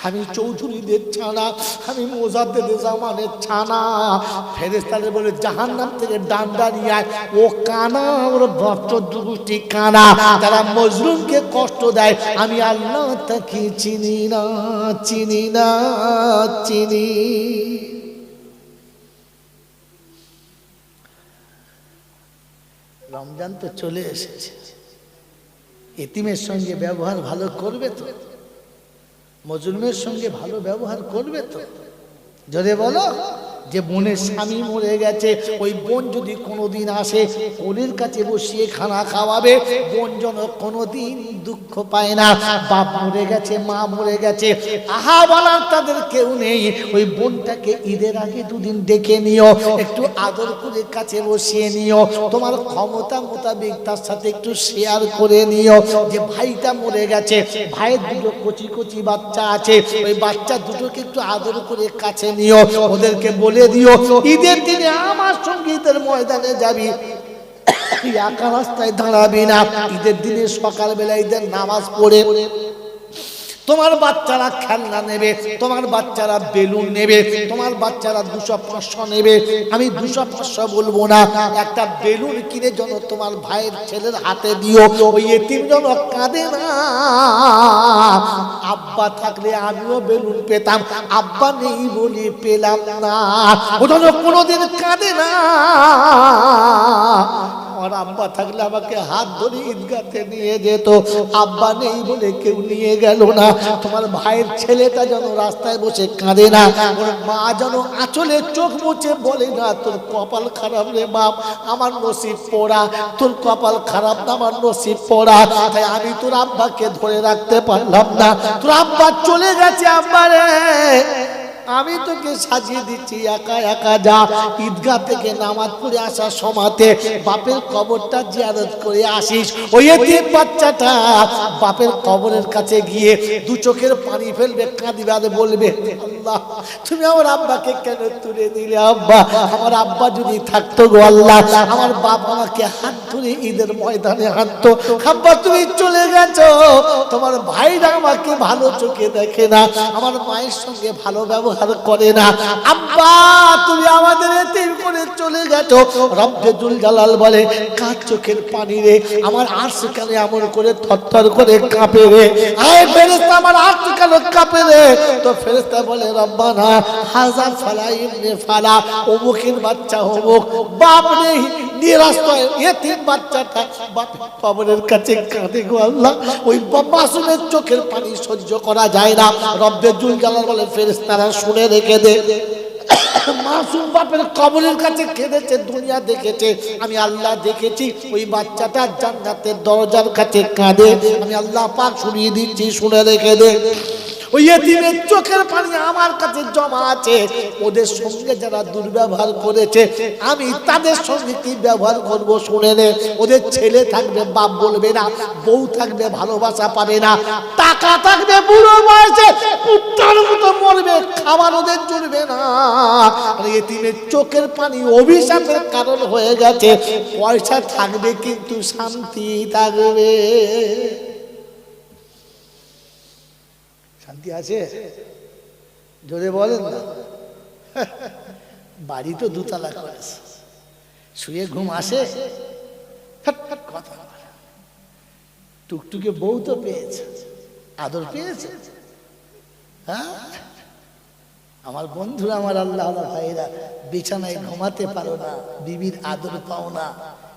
Speaker 1: আমি চৌধুরীদের ছানা, আমি মোজাদ্দেদের জামানের ছানা। ফেরেশতারা বলে জাহান্নাম থেকে ডান্ডা নিয়ে আয়, ও কানা, ওর ভক্ত দুটি কানা, তারা মজলুমকে কষ্ট দেয়, আমি আল্লাহ তাকে চিনি না, চিনি না, চিনি। রমজান তো চলে এসেছে, এতিমের সঙ্গে ব্যবহার ভালো করবে তো? মজলুমের সঙ্গে ভালো ব্যবহার করবে তো? জোরে বলো। যে বোনের স্বামী মরে গেছে, ওই বোন যদি কোনোদিন আসে, কোলের কাছে বসিয়ে খানা খাওয়াবে। বোন যেন কোনোদিন দুঃখ পায় না। বাপ মরে গেছে, মা মরে গেছে, আহা বলার তাদের কেউ নেই, ওই বোনটাকে ঈদের আগে দুদিন ডেকে নিও, একটু আদর করে কাছে বসিয়ে নিও, তোমার ক্ষমতা মোতাবেক তার সাথে একটু শেয়ার করে নিও। যে ভাইটা মরে গেছে, ভাইয়ের দুটো কচি কচি বাচ্চা আছে, ওই বাচ্চা দুটোকে একটু আদর করে কাছে নিও, ওদেরকে বলে দিও ঈদের দিনে আমার সঙ্গে ঈদের ময়দানে যাবি, একা রাস্তায় দাঁড়াবি না। ঈদের দিনে সকালবেলা ঈদের নামাজ পড়ে তোমার বাচ্চারা খেলনা নেবে, তোমার বাচ্চারা বেলুন নেবে, তোমার বাচ্চারা 200-500 নেবে। আমি 200-500 বলবো না, একটা বেলুন কিনে যেন তোমার ভাইয়ের ছেলের হাতে দিও, ওই এতিম যেন কাঁদে না। আব্বা থাকলে আমিও বেলুন পেতাম, আব্বা নেই বলে পেলাম না। ও যেন কোনোদিন কাঁদে না। আমার আব্বা থাকলে আমাকে হাত ধরে ঈদগাতে নিয়ে যেত, আব্বা নেই বলে কেউ নিয়ে গেল না। তোমার ভাইয়ের ছেলেটা যেন রাস্তায় বসে কাঁদে না, ওর মা যেন আঁচলে চোখ মুছে বলে না তোর কপাল খারাপ রে বাপ, আমার নসিব পোড়া, তোর কপাল খারাপ না, আমার নসিব পোড়া। তাই আমি তোর আব্বাকে ধরে রাখতে পারলাম না, তোর আব্বা চলে গেছে। আব্বা রে, আমি তোকে সাজিয়ে দিচ্ছি, একা একা যা। ঈদগাহ থেকে নামাজ পড়ে আসার সময়তে বাপের কবরটা জিয়ারত করে আসিস। ওই এতিম বাচ্চাটা বাপের কবরের কাছে গিয়ে 2 চোখের পানি ফেলবে, কাঁদিবে আর বলবে আল্লাহ তুমি আমার আব্বাকে কেন তুলে দিলে? আব্বা, আমার আব্বা যদি থাকতো গো আল্লাহ, আমার বাপ আমাকে হাত ধরে ঈদের ময়দানে হাঁটতো। আব্বা তুমি চলে গেছো, তোমার ভাইরা আমাকে ভালো চোখে দেখে না, আমার মায়ের সঙ্গে ভালো ব্যবহার করে না। আব্বা তুমি আমাদের এতিম করে চলে গেছো। রব্বে জুল জালাল বলে কার চোখের পানি রে, আমার আরশ কেন এমন করে থরথর করে কাঁপে রে? আয় ফেরেশতা, আমার আরশ কেন কাঁপে রে? তো ফেরেশতা বলে রব্বানা হাযা ফালা ইবনে ফালা, অমুকের বাচ্চা অমুক, বাপ নেই, নিরাশ্রয় এতিম বাচ্চাটা বাপের কবরের কাছে কাঁদে গো আল্লাহ। ওই মাসুমের চোখের পানি সহ্য করা যায় না। রব্বে জুল জালাল বলে ফেরেশতারা শুনে রেখে দে, মাসুম বাপের কবরের কাছে কেঁদেছে, দুনিয়া দেখেছে, আমি আল্লাহ দেখেছি। ওই বাচ্চাটা জান্নাতের দরজার কাছে কাঁদে, আমি আল্লাহ পাক শুনিয়ে দিচ্ছি, শুনে রেখে দে। ওই এতিমের চোখের পানি আমার কাছে জমা আছে। ওদের সঙ্গে যারা দুর্ব্যবহার করেছে, আমি তাদের সঙ্গে কি ব্যবহার করব শুনে নে। ওদের ছেলে থাকবে বাপ বলবে না, বউ থাকবে ভালোবাসা পাবে না, টাকা থাকবে বুড়ো বয়সে কুত্তার মতো মরবে, খাবার ওদের জুড়বে না। এতিমের চোখের পানি অভিশাপের কারণ হয়ে গেছে। পয়সা থাকবে কিন্তু শান্তি থাকবে। শান্তি আছে? জোরে বলেন না। বাড়ি তো 2 তলা করেছে, শুয়ে ঘুম আসে, কথা টুকটুকে বউ তো পেয়েছে, আদর পেয়েছে। হ্যাঁ, আমার বন্ধুরা, আমার আল্লাহ ভাইরা, বিছানায় ঘুমাতে পারো না, বিবির আদর পাও না,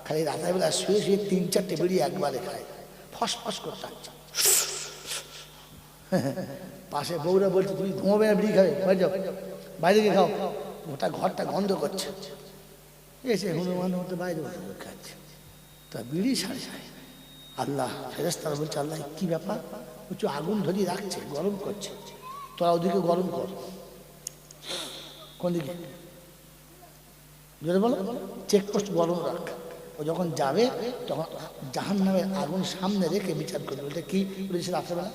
Speaker 1: খালি রাতের বেলা শুয়ে শুয়ে 3-4টে বিড়ি একবারে খায়, ফস ফস করতে। পাশে বউরা বলছে তুমি ঘুমাবে না, বিড়ি খাবে, বাইরে যাও, বাইরে গিয়ে খাও। গোটা ঘরটা গন্ধ করছে, এসে হনুমান মতো বাইরে বসে খাচ্ছে, তা বিড়ি সাড়ে সাড়ে। আল্লাহ ফেরেশতারা বলছে আল্লাহ কি ব্যাপার? বলছে আগুন ধরিয়ে রাখছে, গরম করছে, তোরা ওদিকে গরম কর। কোন দিকে? জোরে বলো। চেকপোস্ট গরম রাখ, ও যখন যাবে তখন জাহান্নামের আগুন সামনে রেখে বিচার করবে। ওটা কি বলেছে রাত্রেবেলা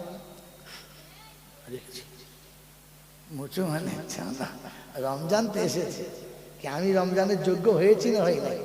Speaker 1: রেখেছি। মুসলমানের চাঁদা রমজান তো এসেছে, কি আমি রমজানের যোগ্য হয়েছি না হয় নাই?